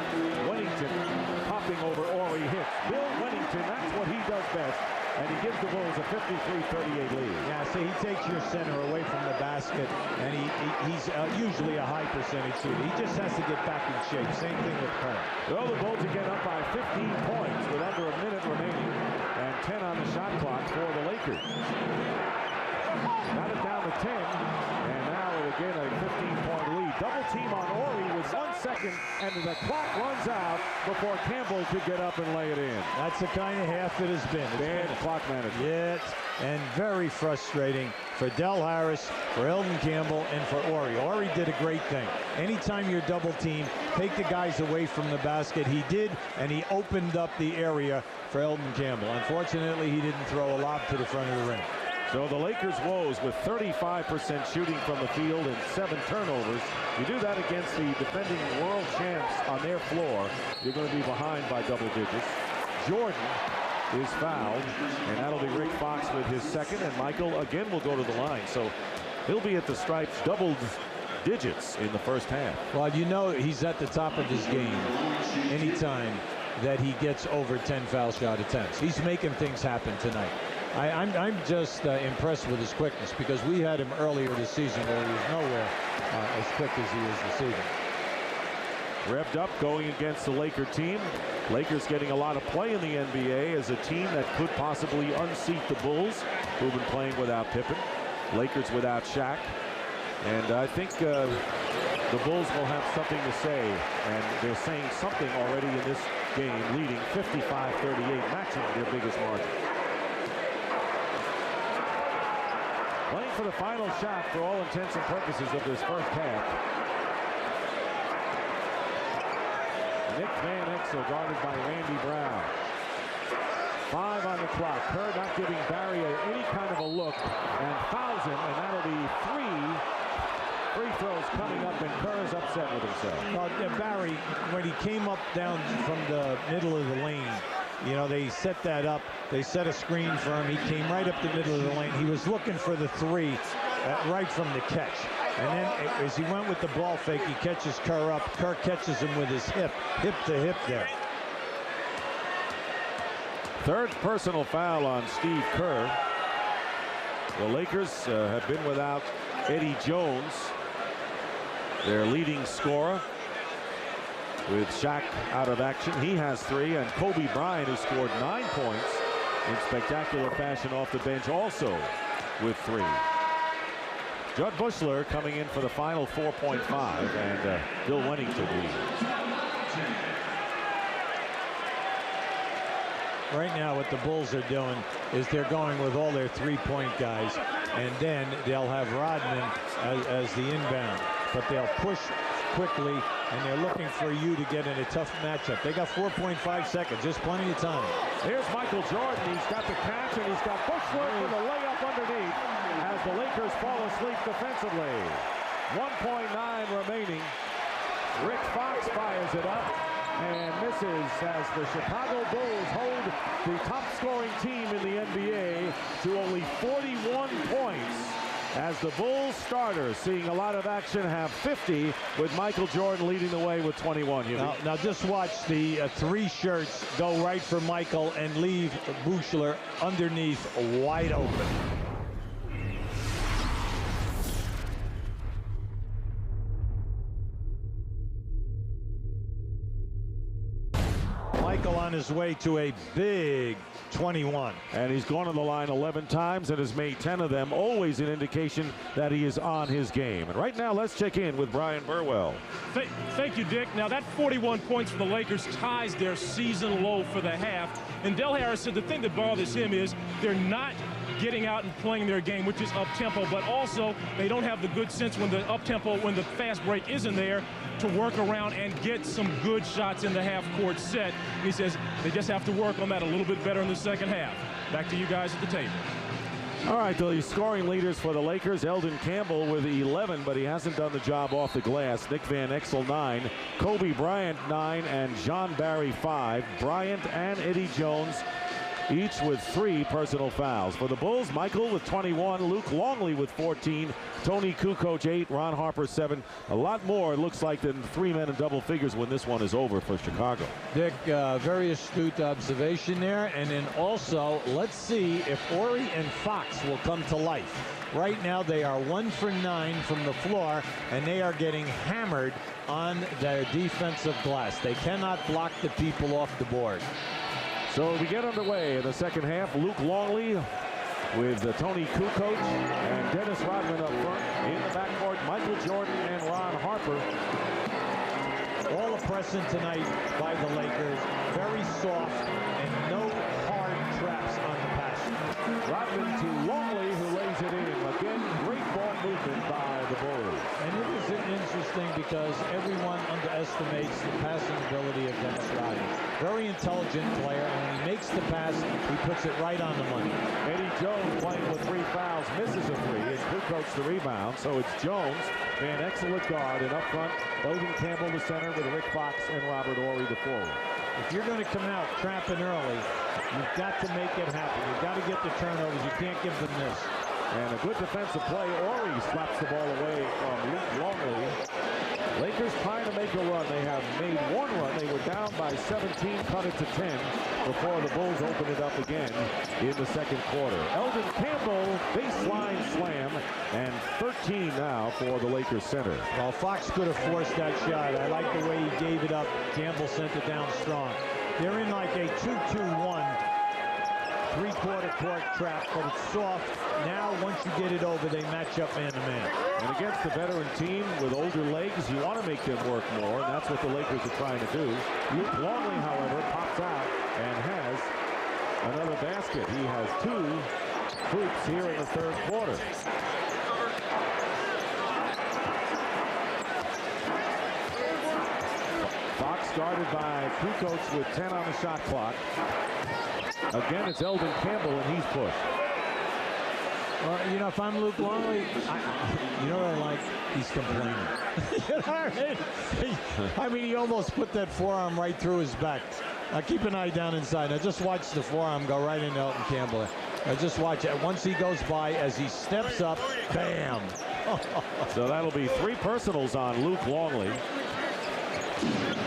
[SPEAKER 1] Wennington popping over Horry hits. Bill Wennington, that's what he does best. And he gives the Bulls a 53-38 lead.
[SPEAKER 2] Yeah, so he takes your center away from the basket, and he's usually a high percentage shooter. He just has to get back in shape. Same thing with Kerr.
[SPEAKER 1] Well, the Bulls again up by 15 points with under a minute remaining, and 10 on the shot clock for the Lakers. Got it down to 10, and now again a 15-point lead. Double team on Horry with 1 second, and the clock runs out before Campbell could get up and lay it in.
[SPEAKER 2] That's the kind of half it has been.
[SPEAKER 1] Bad clock management.
[SPEAKER 2] Yes, and very frustrating for Del Harris, for Eldon Campbell, and for Horry. Horry did a great thing. Anytime you're double team, take the guys away from the basket. He did, and he opened up the area for Eldon Campbell. Unfortunately, he didn't throw a lob to the front of the ring.
[SPEAKER 1] So the Lakers woes with 35% shooting from the field and 7 turnovers. You do that against the defending world champs on their floor, you're going to be behind by double digits. Jordan is fouled, and that'll be Rick Fox with his second, and Michael again will go to the line. So he'll be at the stripes double digits in the first half.
[SPEAKER 2] Well, you know he's at the top of his game anytime that he gets over 10 foul shot attempts. He's making things happen tonight. I'm just impressed with his quickness, because we had him earlier this season where he was nowhere as quick as he is this evening.
[SPEAKER 1] Revved up going against the Laker team. Lakers getting a lot of play in the NBA as a team that could possibly unseat the Bulls, who've been playing without Pippen. Lakers without Shaq. And I think the Bulls will have something to say, and they're saying something already in this game, leading 55-38, matching their biggest margin. Playing for the final shot for all intents and purposes of this first half. Nick Van Exel guarded by Randy Brown. 5 on the clock. Kerr not giving Barry any kind of a look, and fouls him, and that'll be 3 free throws coming up, and Kerr is upset with himself.
[SPEAKER 2] Well, Barry, when he came up down from the middle of the lane, you know, they set that up. They set a screen for him. He came right up the middle of the lane. He was looking for the 3 right from the catch. And then as he went with the ball fake, he catches Kerr up. Kerr catches him with his hip to hip there.
[SPEAKER 1] Third personal foul on Steve Kerr. The Lakers have been without Eddie Jones, their leading scorer, with Shaq out of action. He has 3, and Kobe Bryant, who scored 9 points in spectacular fashion off the bench, also with 3. Judd Bushler coming in for the final 4.5, and Bill Wennington leads.
[SPEAKER 2] Right now what the Bulls are doing is they're going with all their 3-point guys, and then they'll have Rodman as the inbound, but they'll push quickly, and they're looking for you to get in a tough matchup. They got 4.5 seconds, just plenty of time.
[SPEAKER 1] Here's Michael Jordan. He's got the catch, and he's got Bushler for the layup underneath as the Lakers fall asleep defensively. 1.9 remaining. Rick Fox fires it up and misses as the Chicago Bulls hold the top scoring team in the NBA to only 41 points as the Bulls starters, seeing a lot of action, have 50 with Michael Jordan leading the way with 21.
[SPEAKER 2] Now just watch the three shirts go right for Michael and leave Buechler underneath wide open. Michael on his way to a big 21.
[SPEAKER 1] And he's gone to the line 11 times and has made 10 of them, always an indication that he is on his game. And right now, let's check in with Brian Burwell.
[SPEAKER 3] Thank you, Dick. Now, that 41 points for the Lakers ties their season low for the half. And Del Harris said the thing that bothers him is they're not getting out and playing their game, which is up-tempo, but also they don't have the good sense when the up-tempo, when the fast break isn't there, to work around and get some good shots in the half-court set. And he says they just have to work on that a little bit better in the second half. Back to you guys at the table.
[SPEAKER 1] All right, the scoring leaders for the Lakers, Eldon Campbell with 11, but he hasn't done the job off the glass. Nick Van Exel, 9. Kobe Bryant, 9, and John Barry, 5. Bryant and Eddie Jones, each with 3 personal fouls. For the Bulls, Michael with 21, Luke Longley with 14, Tony Kukoc 8, Ron Harper 7. A lot more, it looks like, than 3 men in double figures when this one is over for Chicago.
[SPEAKER 2] Dick, very astute observation there. And then also, let's see if Horry and Fox will come to life. Right now, they are 1 for 9 from the floor, and they are getting hammered on their defensive glass. They cannot block the people off the board.
[SPEAKER 1] So we get underway in the second half. Luke Longley with Tony Kukoc and Dennis Rodman up front. In the backcourt, Michael Jordan and Ron Harper.
[SPEAKER 2] All a pressing tonight by the Lakers. Very soft and no hard traps on the pass.
[SPEAKER 1] Rodman to Longley, who lays it in. Again, great ball movement by the Bulls.
[SPEAKER 2] And it is interesting because everyone underestimates the passing ability of Dennis Rodman. Very intelligent player, and when he makes the pass, he puts it right on the money.
[SPEAKER 1] Eddie Jones playing with 3 fouls, misses a 3, and Kukoc the rebound. So it's Jones, Van Exel at guard, and up front, Eldon Campbell the center with Rick Fox and Robert Horry the forward.
[SPEAKER 2] If you're going to come out trapping early, you've got to make it happen. You've got to get the turnovers. You can't give them this.
[SPEAKER 1] And a good defensive play. Horry slaps the ball away from Luke Longley. Lakers trying to make a run. They have made 1 run. They were down by 17, cut it to 10 before the Bulls open it up again in the second quarter. Eldon Campbell, baseline slam, and 13 now for the Lakers center.
[SPEAKER 2] Well, Fox could have forced that shot. I like the way he gave it up. Campbell sent it down strong. They're in like a 2-2-1. 3-quarter court trap, but it's soft. Now, once you get it over, they match up man-to-man.
[SPEAKER 1] And against the veteran team with older legs, you want to make them work more, and that's what the Lakers are trying to do. Luke Longley, however, pops out and has another basket. He has 2 hoops here in the third quarter. Fox guarded by Kukoc with 10 on the shot clock. Again, it's Eldon Campbell, and he's pushed.
[SPEAKER 2] Well, you know, if I'm Luke Longley, you know what I like? He's complaining. I mean, he almost put that forearm right through his back. Keep an eye down inside. Now just watch the forearm go right into Eldon Campbell. Just watch it. Once he goes by, as he steps up, bam.
[SPEAKER 1] So that'll be 3 personals on Luke Longley.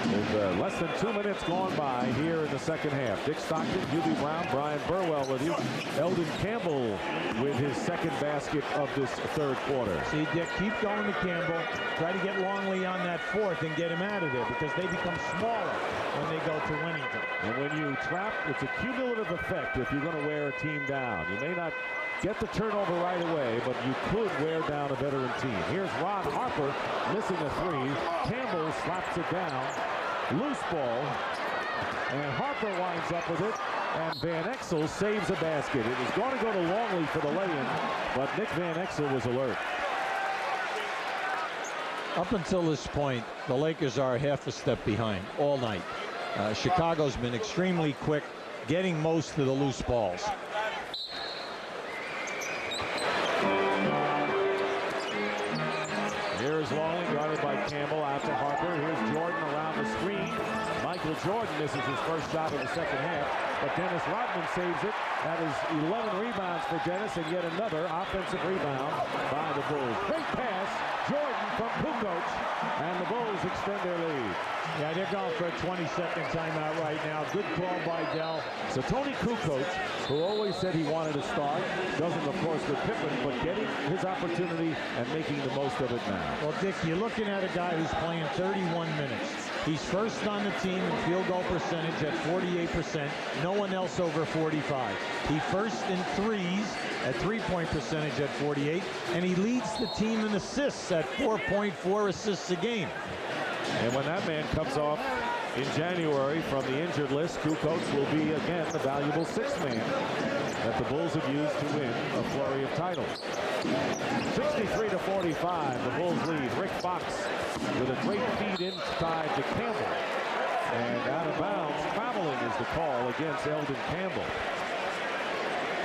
[SPEAKER 1] With less than 2 minutes gone by here in the second half. Dick Stockton, Hubie Brown, Brian Burwell with you. Eldon Campbell with his second basket of this third quarter.
[SPEAKER 2] See, Dick, keep going to Campbell. Try to get Longley on that fourth and get him out of there because they become smaller when they go to Winnington.
[SPEAKER 1] And when you trap, it's a cumulative effect if you're going to wear a team down. You may not get the turnover right away, but you could wear down a veteran team. Here's Ron Harper missing a 3. Campbell slaps it down. Loose ball. And Harper winds up with it. And Van Exel saves a basket. It was going to go to Longley for the lay-in, but Nick Van Exel was alert.
[SPEAKER 2] Up until this point, the Lakers are half a step behind all night. Chicago's been extremely quick, getting most of the loose balls.
[SPEAKER 1] Here's Longley guarded by Campbell out to Harper. Here's Jordan around the screen. Michael Jordan misses his first shot of the second half. but Dennis Rodman saves it. That is 11 rebounds for Dennis, and yet another offensive rebound by the Bulls. Great pass, Jordan from Kukoc, and the Bulls extend their lead.
[SPEAKER 2] Yeah, they're going for a 20-second timeout right now. Good call by Dell.
[SPEAKER 1] So Tony Kukoc, who always said he wanted to start, doesn't, of course, with Pippen, but getting his opportunity and making the most of it now.
[SPEAKER 2] Well, Dick, you're looking at a guy who's playing 31 minutes. He's first on the team in field goal percentage at 48%. No one else over 45. He first in threes at three-point percentage at 48, and he leads the team in assists at 4.4 assists a game.
[SPEAKER 1] And when that man comes off in January from the injured list, Kukoc will be again the valuable sixth man that the Bulls have used to win a flurry of titles. 63-45, the Bulls lead. Rick Fox with a great feed inside to Campbell. And out of bounds, traveling is the call against Eldon Campbell.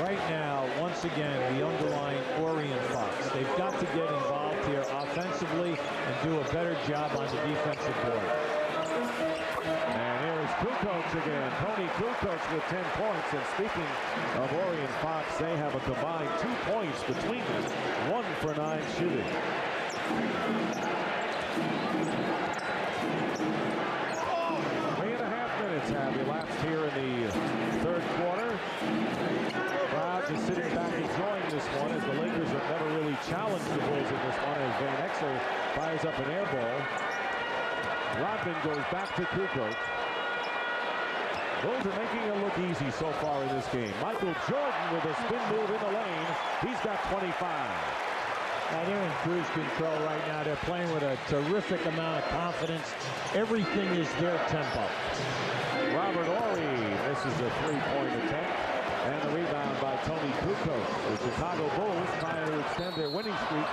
[SPEAKER 2] Right now, once again, the underlying Orion Fox. They've got to get involved here offensively and do a better job on the defensive board.
[SPEAKER 1] And here is Kukoc again. Tony Kukoc with 10 points. And speaking of Orion Fox, they have a combined 2 points between them. 1 for 9 shooting. 3.5 minutes have elapsed here in the third quarter. Crowd just sitting back enjoying this one as the Lakers have never really challenged the Bulls in this one as Van Exel fires up an air ball. Rodman goes back to Kukoc. Bulls are making it look easy so far in this game. Michael Jordan with a spin move in the lane. He's got 25.
[SPEAKER 2] Now they're in cruise control right now. They're playing with a terrific amount of confidence. Everything is their tempo.
[SPEAKER 1] Robert Horry misses a three-point attempt. And the rebound by Tony Kukoc. The Chicago Bulls trying to extend their winning streak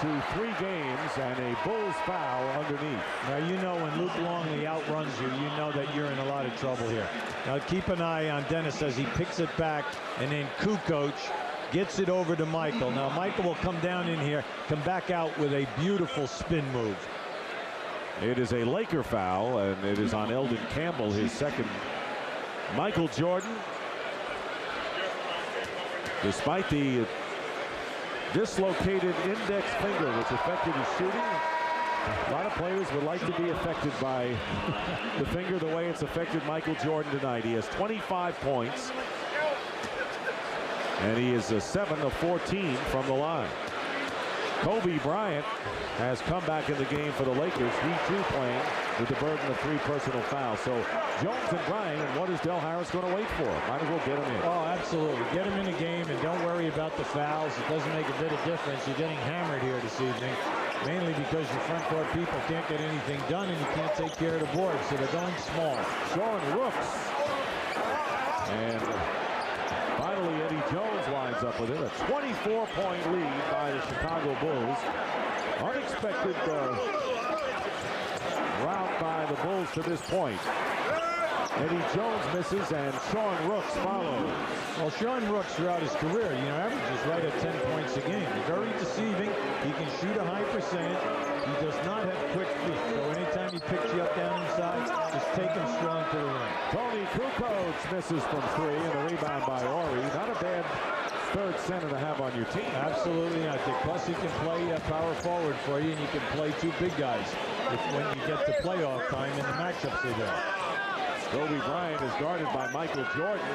[SPEAKER 1] to 3 games and a Bulls foul underneath.
[SPEAKER 2] Now you know when Luke Longley outruns you, you know that you're in a lot of trouble here. Now keep an eye on Dennis as he picks it back, and then Kukoc gets it over to Michael. Now Michael will come down in here, come back out with a beautiful spin move.
[SPEAKER 1] It is a Laker foul, and it is on Eldon Campbell, his second. Michael Jordan, despite the dislocated index finger which affected his shooting, a lot of players would like to be affected by the finger the way it's affected Michael Jordan tonight. He has 25 points, and he is a 7 of 14 from the line. Kobe Bryant has come back in the game for the Lakers. He too playing with the burden of 3 personal fouls. So Jones and Bryant, and what is Del Harris going to wait for? Might as well get him in.
[SPEAKER 2] Oh, absolutely. Get him in the game and don't worry about the fouls. It doesn't make a bit of difference. You're getting hammered here this evening, mainly because your front court people can't get anything done and you can't take care of the board, so they're going small.
[SPEAKER 1] Sean Rooks. And finally, Eddie Jones lines up with it. A 24-point lead by the Chicago Bulls. Unexpected route by the Bulls to this point. Eddie Jones misses, and Sean Rooks follows.
[SPEAKER 2] Well, Sean Rooks throughout his career, averages right at 10 points a game. He's very deceiving. He can shoot a high percentage. He does not have quick feet. So anytime he picks you up down inside, just take him strong to the rim.
[SPEAKER 1] Tony Kukoc misses from 3, and the rebound by Horry. Not a bad third center to have on your team.
[SPEAKER 2] Absolutely not, Dick. Plus, he can play power forward for you, and you can play 2 big guys when you get to playoff time in the matchups are there.
[SPEAKER 1] Kobe Bryant is guarded by Michael Jordan,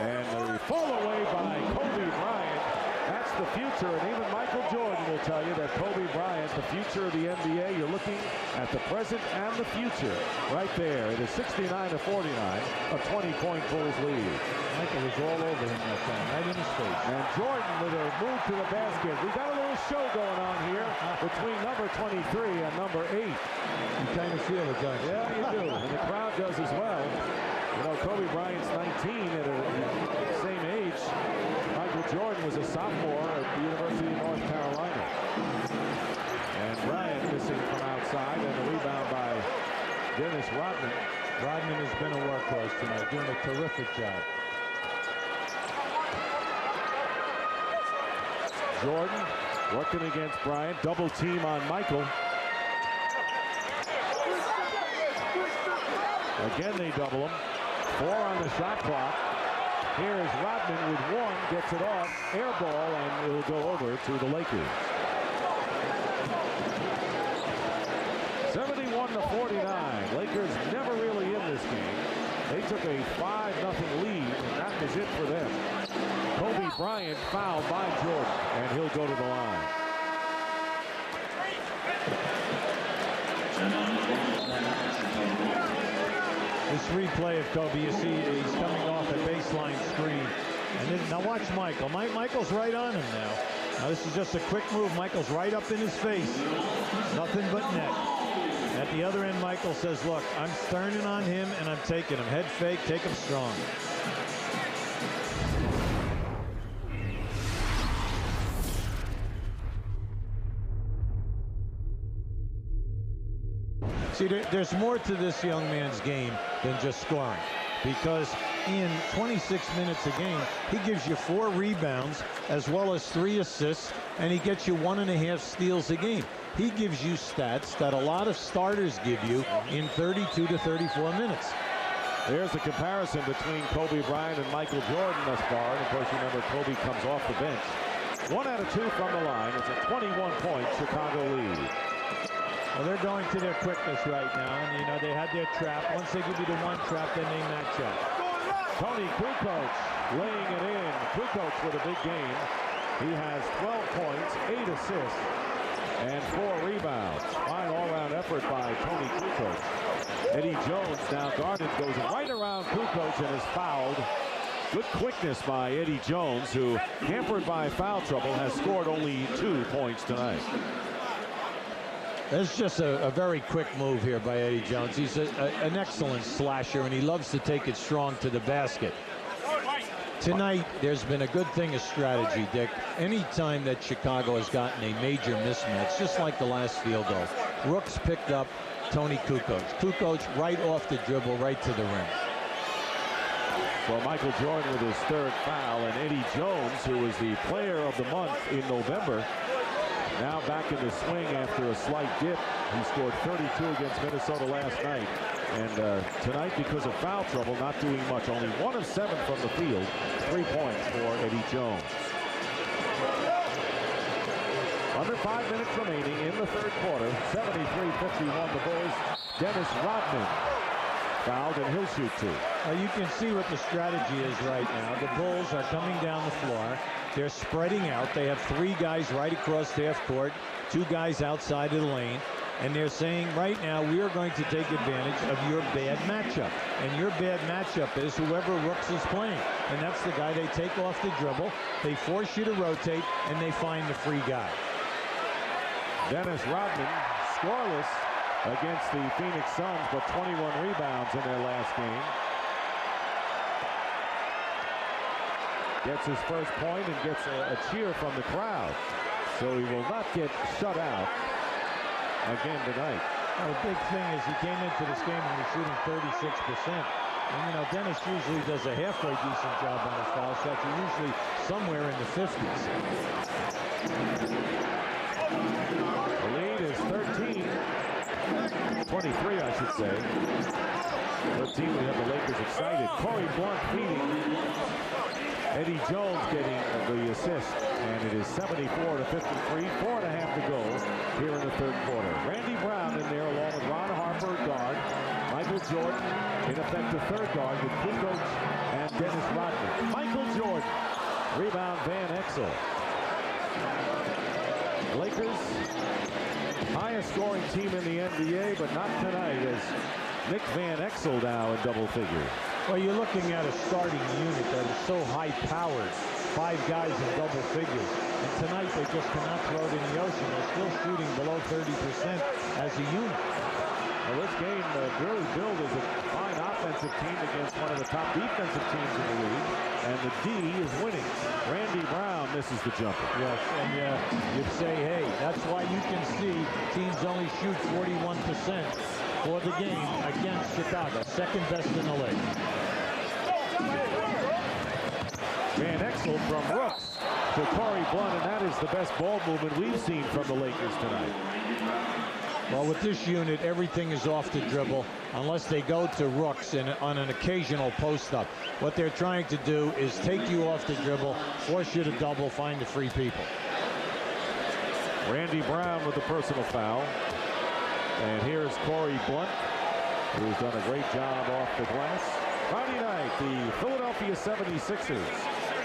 [SPEAKER 1] and the fall away by Kobe Bryant. That's the future, and even Michael Jordan will tell you that Kobe Bryant, the future of the NBA. You're looking at the present and the future right there. It is 69-49, a 20-point Bulls lead.
[SPEAKER 2] Michael was all over him that time, right in his face.
[SPEAKER 1] And Jordan with a move to the basket. We've got a little show going on here between number 23 and number 8.
[SPEAKER 2] You kind of feel it, don't you?
[SPEAKER 1] Yeah, you do. And the crowd does as well. Kobe Bryant's 19 at the same age. Michael Jordan was a sophomore at the University of North Carolina. And Bryant missing from outside, and the rebound by Dennis Rodman.
[SPEAKER 2] Rodman has been a workhorse tonight, doing a terrific job.
[SPEAKER 1] Jordan working against Bryant. Double team on Michael. Again, they double him. 4 on the shot clock. Here's Rodman with one, gets it off, air ball, and it'll go over to the Lakers. 71-49. Lakers never really in this game. They took a 5-0 lead, and that was it for them. Kobe Bryant fouled by Jordan, and he'll go to the line.
[SPEAKER 2] This replay of Kobe, you see he's coming off a baseline screen. And then, now watch Michael. Michael's right on him now. Now this is just a quick move. Michael's right up in his face. Nothing but net. At the other end, Michael says, look, I'm turning on him and I'm taking him. Head fake, take him strong. See, there's more to this young man's game than just scoring, because in 26 minutes a game, he gives you 4 rebounds as well as 3 assists, and he gets you 1.5 steals a game. He gives you stats that a lot of starters give you in 32 to 34 minutes.
[SPEAKER 1] There's a comparison between Kobe Bryant and Michael Jordan thus far. And of course, remember, Kobe comes off the bench. 1 out of 2 from the line. It's a 21-point Chicago lead.
[SPEAKER 2] Well, they're going to their quickness right now, and you know they had their trap. Once they give you the one trap, then they match up.
[SPEAKER 1] Tony Kukoc laying it in. Kukoc with a big game. He has 12 points, 8 assists, and 4 rebounds. Fine all-round effort by Tony Kukoc. Eddie Jones now guarded, goes right around Kukoc and is fouled. Good quickness by Eddie Jones, who, hampered by foul trouble, has scored only 2 points tonight.
[SPEAKER 2] That's just a very quick move here by Eddie Jones. He's an excellent slasher, and he loves to take it strong to the basket. Tonight, there's been a good thing of strategy, Dick. Any time that Chicago has gotten a major mismatch, just like the last field goal, Rooks picked up Tony Kukoc. Kukoc right off the dribble, right to the rim.
[SPEAKER 1] So Michael Jordan with his 3rd foul, and Eddie Jones, who was the player of the month in November, now back in the swing after a slight dip. He scored 32 against Minnesota last night. And tonight, because of foul trouble, not doing much. Only 1 of 7 from the field. 3 points for Eddie Jones. Under 5 minutes remaining in the 3rd quarter. 73-51 the Bulls. Dennis Rodman fouled, and he'll shoot 2.
[SPEAKER 2] You can see what the strategy is right now. The Bulls are coming down the floor. They're spreading out. They have 3 guys right across half court, 2 guys outside of the lane. And they're saying right now, we are going to take advantage of your bad matchup. And your bad matchup is whoever Rooks is playing. And that's the guy they take off the dribble. They force you to rotate, and they find the free guy.
[SPEAKER 1] Dennis Rodman scoreless against the Phoenix Suns, but 21 rebounds in their last game. Gets his first point and gets a cheer from the crowd. So he will not get shut out again tonight.
[SPEAKER 2] Well, the big thing is he came into this game and was shooting 36%. And, you know, Dennis usually does a halfway decent job on his foul shots. He's usually somewhere in the 50s.
[SPEAKER 1] The lead is 23, I should say. 13, we have the Lakers excited. Corey Blunt feeding. Eddie Jones getting the assist, and it is 74-53, 4.5 to go here in the 3rd quarter. Randy Brown in there along with Ron Harper, guard. Michael Jordan, in effect, the 3rd guard with Kukoc and Dennis Rodman. Michael Jordan, rebound Van Exel. Lakers, highest scoring team in the NBA, but not tonight, as Nick Van Exel now in double figures.
[SPEAKER 2] Well, you're looking at a starting unit that is so high-powered. 5 guys in double figures. And tonight, they just cannot throw it in the ocean. They're still shooting below 30% as a unit.
[SPEAKER 1] Well, this game really billed as a fine offensive team against one of the top defensive teams in the league. And the D is winning. Randy Brown misses the jumper.
[SPEAKER 2] Yes, and you'd say, hey, that's why you can see teams only shoot 41% for the game against Chicago. 2nd best in the league.
[SPEAKER 1] Van Exel from Rooks to Corey Blunt, and that is the best ball movement we've seen from the Lakers tonight.
[SPEAKER 2] Well, with this unit, everything is off the dribble unless they go to rooks and on an occasional post-up. What they're trying to do is take you off the dribble, force you to double, find the free people.
[SPEAKER 1] Randy Brown with the personal foul. And here's Corey Blunt, who's done a great job off the glass. Friday night, the Philadelphia 76ers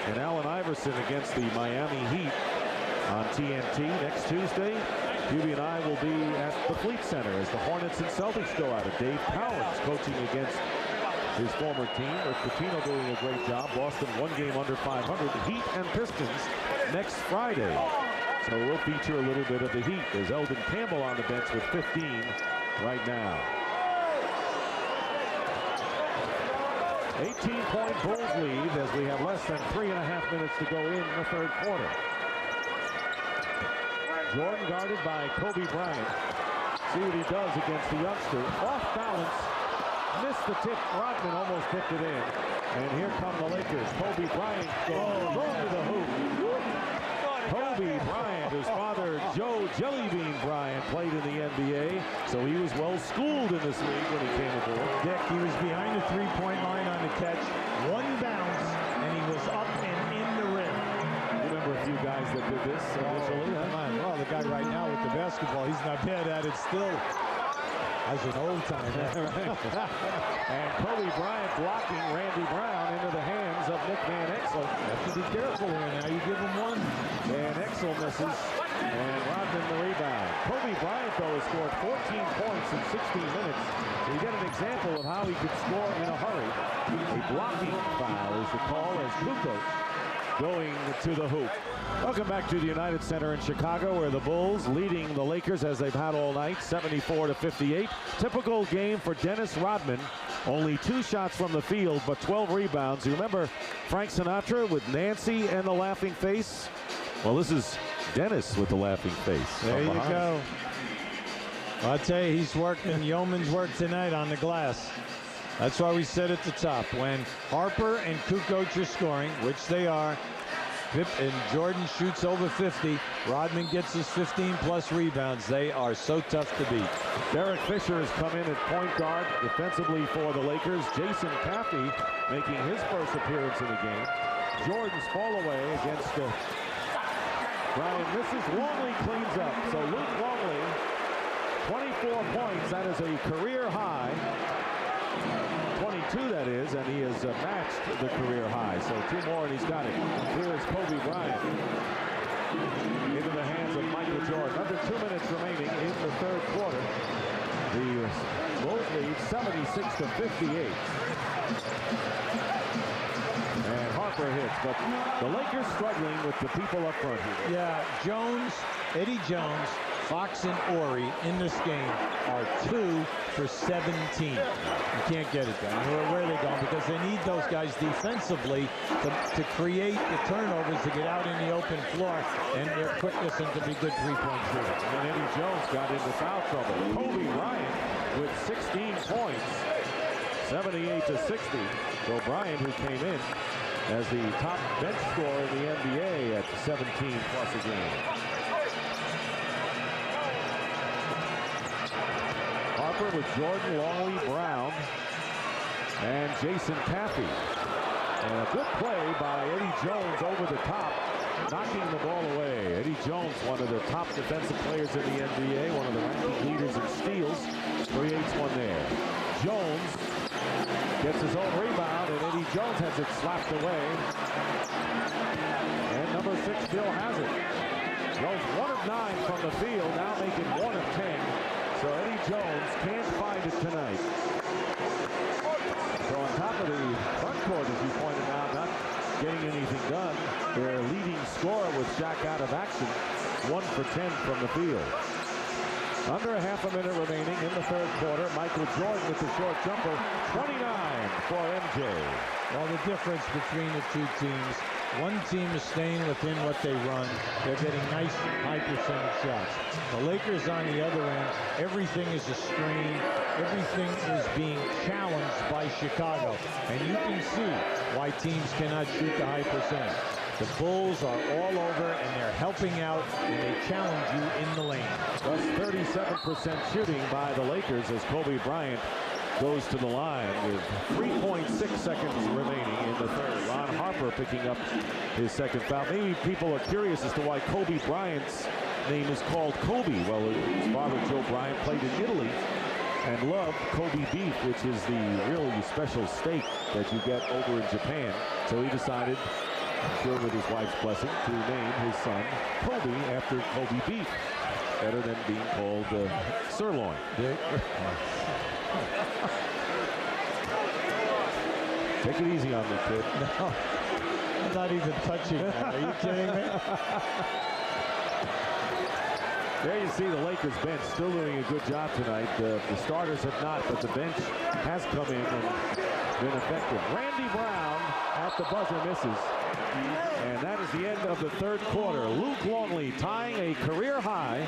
[SPEAKER 1] and Allen Iverson against the Miami Heat on TNT. Next Tuesday, QB and I will be at the Fleet Center as the Hornets and Celtics go at it. Dave Cowens coaching against his former team. Rick Pitino doing a great job. Boston one game under 500. Heat and Pistons next Friday. So we'll feature a little bit of the Heat. There's Eldon Campbell on the bench with 15 right now. 18-point Bulls lead as we have less than 3.5 minutes to go in the third quarter. Jordan guarded by Kobe Bryant. See what he does against the youngster. Off balance. Missed the tip. Rodman almost tipped it in. And here come the Lakers. Kobe Bryant goes over the hoop. Kobe Bryant, his father Joe Jellybean Bryant played in the NBA, so he was well schooled in this league when he came aboard.
[SPEAKER 2] Dick, he was behind the three-point line on the catch. One bounce, and he was up and in the rim.
[SPEAKER 1] You remember a few guys that did this initially, huh?
[SPEAKER 2] Well, the guy right now with the basketball, he's not bad at it still. As an old timer.
[SPEAKER 1] And Kobe Bryant blocking Randy Brown into the hands of Nick Van Exel.
[SPEAKER 2] Have to be careful here now. You give him one.
[SPEAKER 1] Van Exel misses. And Rodman the rebound. Kobe Bryant, though, has scored 14 points in 16 minutes. So you get an example of how he could score in a hurry. A blocking foul is the call as Kukoc going to the hoop. Welcome back to the United Center in Chicago, where the Bulls leading the Lakers as they've had all night, 74-58. Typical game for Dennis Rodman. Only 2 shots from the field, but 12 rebounds. You remember Frank Sinatra with Nancy and the laughing face? Well, this is Dennis with the laughing face.
[SPEAKER 2] There you go. I'll tell you, he's working yeoman's work tonight on the glass. That's why we said at the top, when Harper and Kukoc are scoring, which they are, and Jordan shoots over 50, Rodman gets his 15-plus rebounds. They are so tough to beat.
[SPEAKER 1] Derek Fisher has come in at point guard defensively for the Lakers. Jason Caffey making his first appearance in the game. Jordan's fall away against Brian misses. Longley cleans up. So Luke Longley, 24 points. That is a career high. 22, that is, and he has matched the career high. So 2 more, and he's got it. Here is Kobe Bryant into the hands of Michael Jordan. Under 2 minutes remaining in the third quarter. The Bulls lead 76-58. And Harper hits, but the Lakers struggling with the people up front here.
[SPEAKER 2] Yeah, Jones, Eddie Jones, Fox and Ori in this game are 2 for 17. You can't get it done. Where are they going? Because they need those guys defensively to create the turnovers to get out in the open floor and their quickness and to be good three-point shooters.
[SPEAKER 1] And Eddie Jones got into foul trouble. Kobe Bryant with 16 points, 78-60. So Bryant, who came in as the top bench scorer in the NBA at 17 plus a game. Harper with Jordan, Longley, Brown, and Jason Caffey. And a good play by Eddie Jones over the top, knocking the ball away. Eddie Jones, one of the top defensive players in the NBA, one of the ranking leaders in steals, creates one there. Jones gets his own rebound, and Eddie Jones has it slapped away. And number 6 still has it. Jones 1 of 9 from the field, now making 1 of 10. So Eddie Jones can't find it tonight. So on top of the front court, as you pointed out, not getting anything done, their leading scorer with Shaq out of action, 1 for 10 from the field. Under a half a minute remaining in the third quarter. Michael Jordan with the short jumper, 29 for MJ.
[SPEAKER 2] Well, the difference between the 2 teams, one team is staying within what they run. They're getting nice high percentage shots. The Lakers on the other end, everything is a strain. Everything is being challenged by Chicago. And you can see why teams cannot shoot the high percentage. The Bulls are all over, and they're helping out, and they challenge you in the lane.
[SPEAKER 1] Just 30 47% shooting by the Lakers as Kobe Bryant goes to the line with 3.6 seconds remaining in the third. Ron Harper picking up his second foul. Maybe people are curious as to why Kobe Bryant's name is called Kobe. Well, his father, Joe Bryant, played in Italy and loved Kobe beef, which is the really special steak that you get over in Japan. So he decided, I'm sure with his wife's blessing, to name his son Kobe after Kobe beef. Better than being called sirloin. Take it easy on me, kid.
[SPEAKER 2] No, I'm not even touching that. Are you kidding me?
[SPEAKER 1] There you see the Lakers bench still doing a good job tonight. The starters have not, but the bench has come in and been effective. Randy Brown at the buzzer misses. And that is the end of the third quarter. Luke Longley tying a career high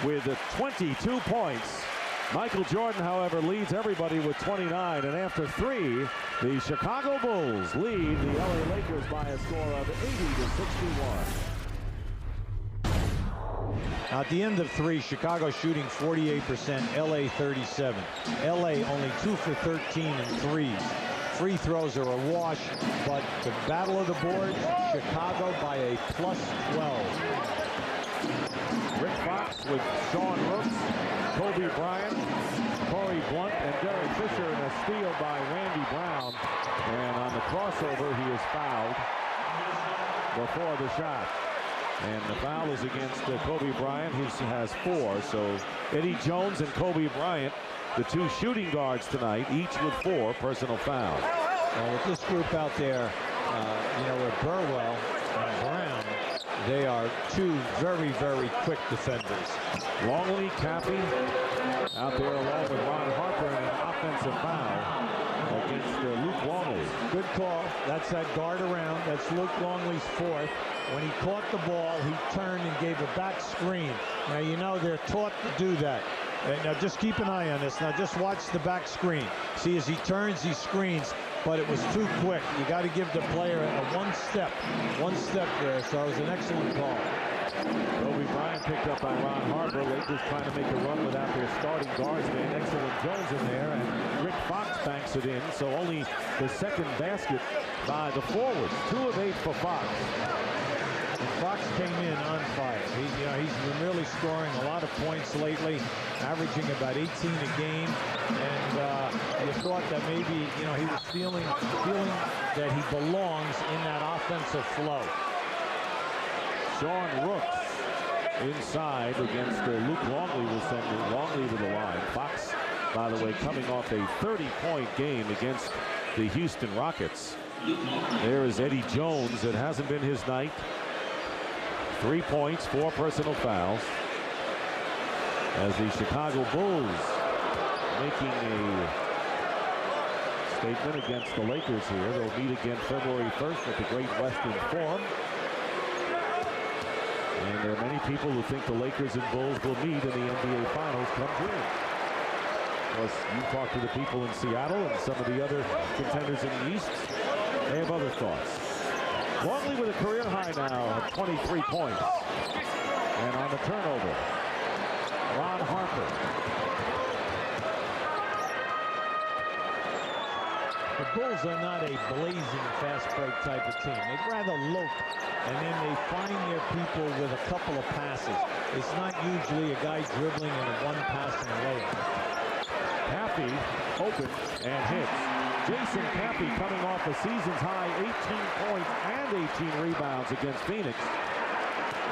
[SPEAKER 1] with 22 points. Michael Jordan, however, leads everybody with 29. And after three, the Chicago Bulls lead the LA Lakers by a score of 80-61.
[SPEAKER 2] At the end of three, Chicago shooting 48%, LA 37. LA only 2 for 13 in threes. Free throws are a wash, but the battle of the boards, Chicago by a +12.
[SPEAKER 1] Rick Fox with Sean Rooks, Kobe Bryant, Corey Blunt, and Derek Fisher, and a steal by Randy Brown. And on the crossover, he is fouled before the shot. And the foul is against Kobe Bryant, who has 4. So Eddie Jones and Kobe Bryant, the two shooting guards tonight, each with 4 personal fouls.
[SPEAKER 2] Well, with this group out there, with Burwell and Brown, they are two very, very quick defenders.
[SPEAKER 1] Longley, Cappy out there along with Ron Harper, and an offensive foul against Luke Longley.
[SPEAKER 2] Good call. That's that guard around. That's Luke Longley's 4th. When he caught the ball, he turned and gave a back screen. Now, you know they're taught to do that. Now, just keep an eye on this. Now, just watch the back screen. See, as he turns, he screens, but it was too quick. You got to give the player a one step there, so it was an excellent call.
[SPEAKER 1] Kobe Bryant picked up by Ron Harper. Lakers trying to make a run without their starting guards. They had excellent Jones in there, and Rick Fox banks it in, so only the second basket by the forwards. 2 of 8 for Fox.
[SPEAKER 2] And Fox came in on fire. He's been really scoring a lot of points lately, averaging about 18 a game. And you thought that maybe he was feeling that he belongs in that offensive flow.
[SPEAKER 1] Sean Rooks inside against Luke Longley will send Longley to the line. Fox, by the way, coming off a 30-point game against the Houston Rockets. There is Eddie Jones. It hasn't been his night. 3 points, 4 personal fouls. As the Chicago Bulls making a statement against the Lakers here. They'll meet again February 1st at the Great Western Forum. And there are many people who think the Lakers and Bulls will meet in the NBA Finals come June. Plus, you talk to the people in Seattle and some of the other contenders in the East. They have other thoughts. Longley with a career high now of 23 points. And on the turnover, Ron Harper.
[SPEAKER 2] The Bulls are not a blazing fast break type of team. They'd rather lope, and then they find their people with a couple of passes. It's not usually a guy dribbling and a one pass and a layup.
[SPEAKER 1] Cappy open and hits. Jason Cappy coming off a season's high 18 points and 18 rebounds against Phoenix.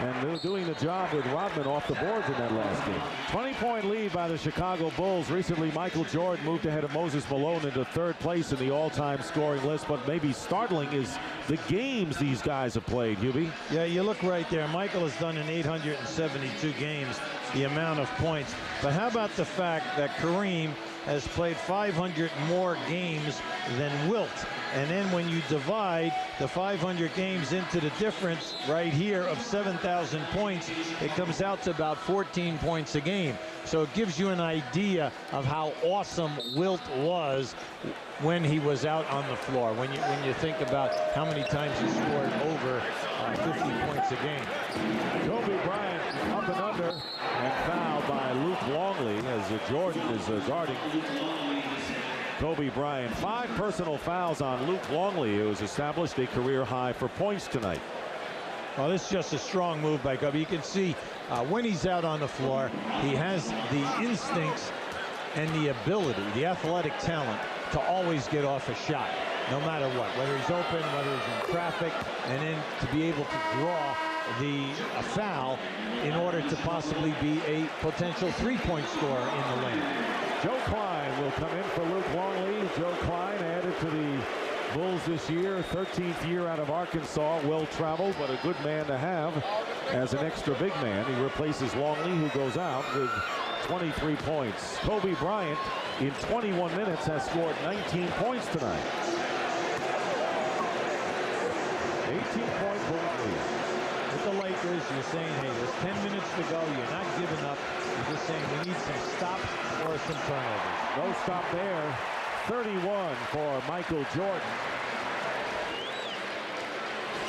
[SPEAKER 1] And they're doing the job with Rodman off the boards in that last game. 20-point lead by the Chicago Bulls. Recently, Michael Jordan moved ahead of Moses Malone into 3rd place in the all-time scoring list. But maybe startling is the games these guys have played, Hubie.
[SPEAKER 2] Yeah, you look right there. Michael has done in 872 games the amount of points. But how about the fact that Kareem has played 500 more games than Wilt? And then when you divide the 500 games into the difference right here of 7,000 points, it comes out to about 14 points a game. So it gives you an idea of how awesome Wilt was when he was out on the floor. When you think about how many times he scored over 50 points a game.
[SPEAKER 1] Kobe Bryant up and under and fouled by Luke Longley as Jordan is guarding Kobe Bryant. 5 personal fouls on Luke Longley, who has established a career high for points tonight.
[SPEAKER 2] Well, this is just a strong move by Kobe. You can see when he's out on the floor, he has the instincts and the ability, the athletic talent to always get off a shot, no matter what, whether he's open, whether he's in traffic, and then to be able to draw a foul in order to possibly be a potential three-point scorer in the lane.
[SPEAKER 1] Joe Klein will come in for Luke Longley. Joe Klein added to the Bulls this year, 13th year out of Arkansas, well-traveled, but a good man to have as an extra big man. He replaces Longley, who goes out with 23 points. Kobe Bryant, in 21 minutes, has scored 19 points tonight. 18-point Bulls lead.
[SPEAKER 2] With the Lakers, you're saying, hey, there's 10 minutes to go. You're not giving up. You're just saying we need some stops or some turnovers.
[SPEAKER 1] No stop there. 31 for Michael Jordan.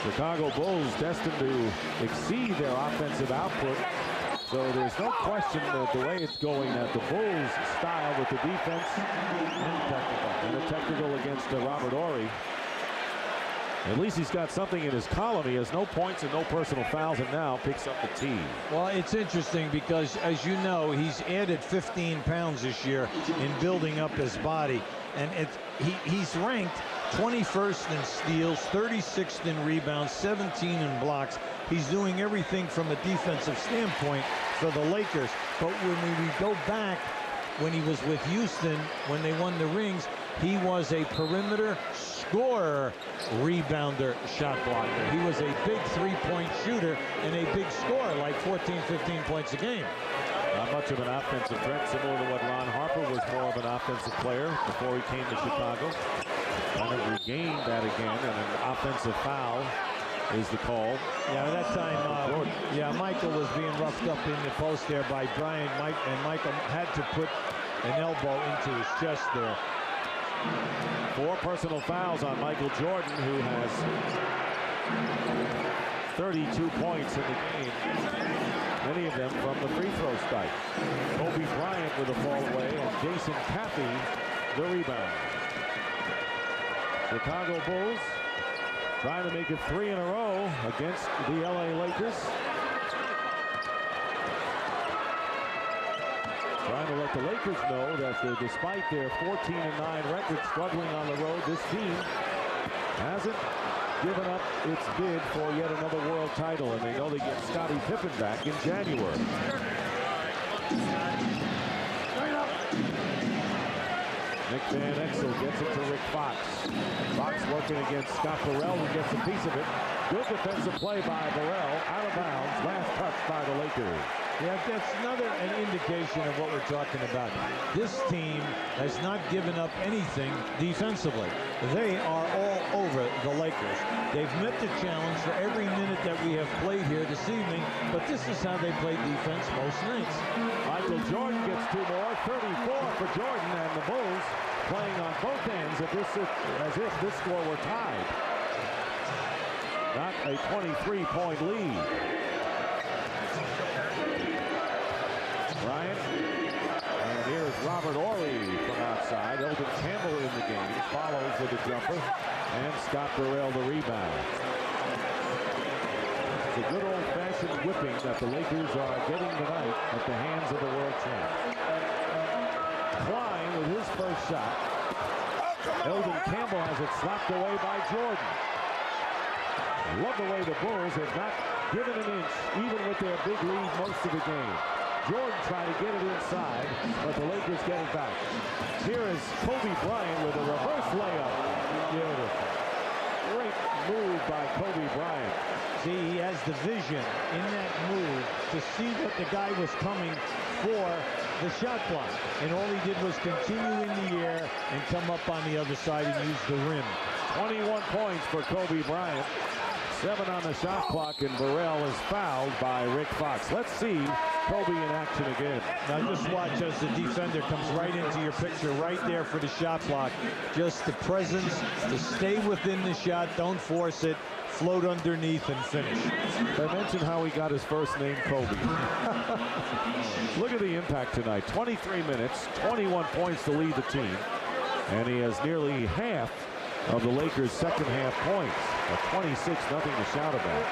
[SPEAKER 1] Chicago Bulls destined to exceed their offensive output. So there's no question that the way it's going, that the Bulls style with the defense and the technical against Robert Horry. At least he's got something in his column. He has no points and no personal fouls, and now picks up the tee.
[SPEAKER 2] Well, it's interesting because, as you know, he's added 15 pounds this year in building up his body. And he's ranked 21st in steals, 36th in rebounds, 17 in blocks. He's doing everything from a defensive standpoint for the Lakers. But when we go back, when he was with Houston, when they won the rings, he was a perimeter scorer, rebounder, shot blocker. He was a big three-point shooter and a big scorer, like 14, 15 points a game.
[SPEAKER 1] Not much of an offensive threat, similar to what Ron Harper was more of an offensive player before he came to Chicago. Kind of regained that again, and an offensive foul is the call.
[SPEAKER 2] Yeah, at that time, Michael was being roughed up in the post there by Bryant, and Michael had to put an elbow into his chest there.
[SPEAKER 1] 4 personal fouls on Michael Jordan, who has 32 points in the game. Many of them from the free throw strike. Kobe Bryant with a fall away, and Jason Caffey the rebound. Chicago Bulls trying to make it 3 in a row against the LA Lakers. Trying to let the Lakers know that despite their 14-9 record, struggling on the road, this team hasn't given up its bid for yet another world title, and they know they get Scottie Pippen back in January. Nick Van Exel gets it to Rick Fox. Fox working against Scott Burrell, who gets a piece of it. Good defensive play by Burrell, out of bounds, last touch by the Lakers.
[SPEAKER 2] Yeah, that's an indication of what we're talking about. This team has not given up anything defensively. They are all over the Lakers. They've met the challenge for every minute that we have played here this evening, but this is how they play defense most nights.
[SPEAKER 1] Michael Jordan gets 2 more, 34 for Jordan, and the Bulls playing on both ends as if this score were tied. Not a 23-point lead. Bryant, and here's Robert Horry from outside. Eldon Campbell in the game, follows with a jumper, and Scott Burrell the rebound. It's a good old-fashioned whipping that the Lakers are getting tonight at the hands of the world champs. Klein with his first shot. Eldon Campbell has it slapped away by Jordan. Love the way the Bulls have not given an inch, even with their big lead most of the game. Jordan trying to get it inside, but the Lakers get it back. Here is Kobe Bryant with a reverse layup. Beautiful. Great move by Kobe Bryant.
[SPEAKER 2] See, he has the vision in that move to see that the guy was coming for the shot block. And all he did was continue in the air and come up on the other side and use the rim.
[SPEAKER 1] 21 points for Kobe Bryant. 7 on the shot clock, and Burrell is fouled by Rick Fox. Let's see Kobe in action again.
[SPEAKER 2] Now just watch as the defender comes right into your picture, right there for the shot block. Just the presence to stay within the shot, don't force it, float underneath and finish.
[SPEAKER 1] I mentioned how he got his first name Kobe. Look at the impact tonight. 23 minutes, 21 points to lead the team. And he has nearly half of the Lakers' second half points. A 26-0 to shout about.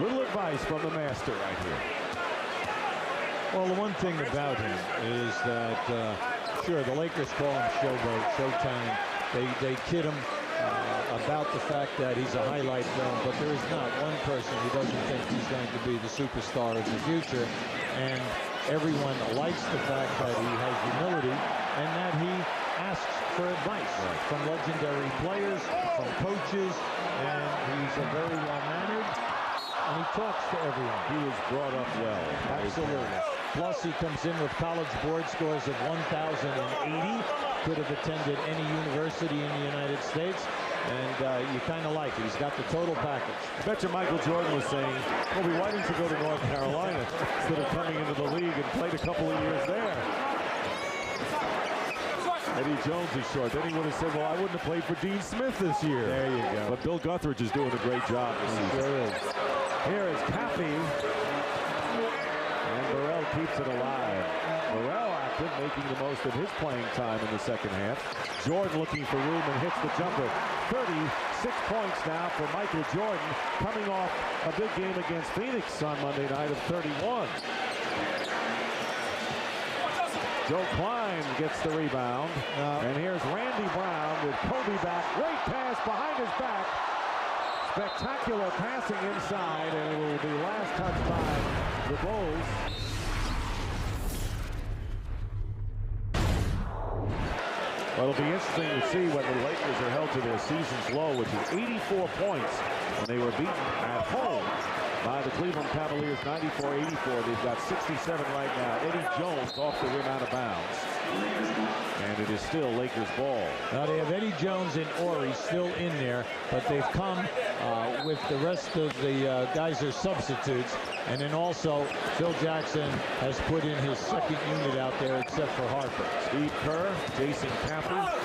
[SPEAKER 1] Little advice from the master right here.
[SPEAKER 2] Well, the one thing about him is that, sure, the Lakers call him Showboat, Showtime. They kid him about the fact that he's a highlight film, but there is not one person who doesn't think he's going to be the superstar of the future. And everyone likes the fact that he has humility and that he asks for advice from legendary players, from coaches, and he's a very well-mannered, and he talks to everyone.
[SPEAKER 1] He was brought up well.
[SPEAKER 2] Absolutely. Plus, he comes in with college board scores of 1,080. Could have attended any university in the United States, and you kind of like it. He's got the total package.
[SPEAKER 1] I bet you Michael Jordan was saying, Kobe, why didn't you go to North Carolina instead of coming into the league and played a couple of years there? Eddie Jones is short. Then he would have said, well, I wouldn't have played for Dean Smith this year.
[SPEAKER 2] There you go.
[SPEAKER 1] But Bill Guthridge is doing a great job this season.
[SPEAKER 2] Sure is.
[SPEAKER 1] Here is Caffey. And Burrell keeps it alive. Burrell active, making the most of his playing time in the second half. Jordan looking for room and hits the jumper. 36 points now for Michael Jordan, coming off a big game against Phoenix on Monday night of 31. Joe Klein gets the rebound. And here's Randy Brown with Kobe back. Great pass behind his back. Spectacular passing inside, and it will be last touch by the Bulls. Well, it'll be interesting to see when the Lakers are held to their season's low, which is 84 points when they were beaten at home by the Cleveland Cavaliers, 94-84. They've got 67 right now. Eddie Jones off the rim out of bounds. And it is still Lakers ball.
[SPEAKER 2] Now they have Eddie Jones and Ori still in there, but they've come with the rest of the guys are substitutes. And then also Phil Jackson has put in his second unit out there except for Harper.
[SPEAKER 1] Steve Kerr, Jason Caffey.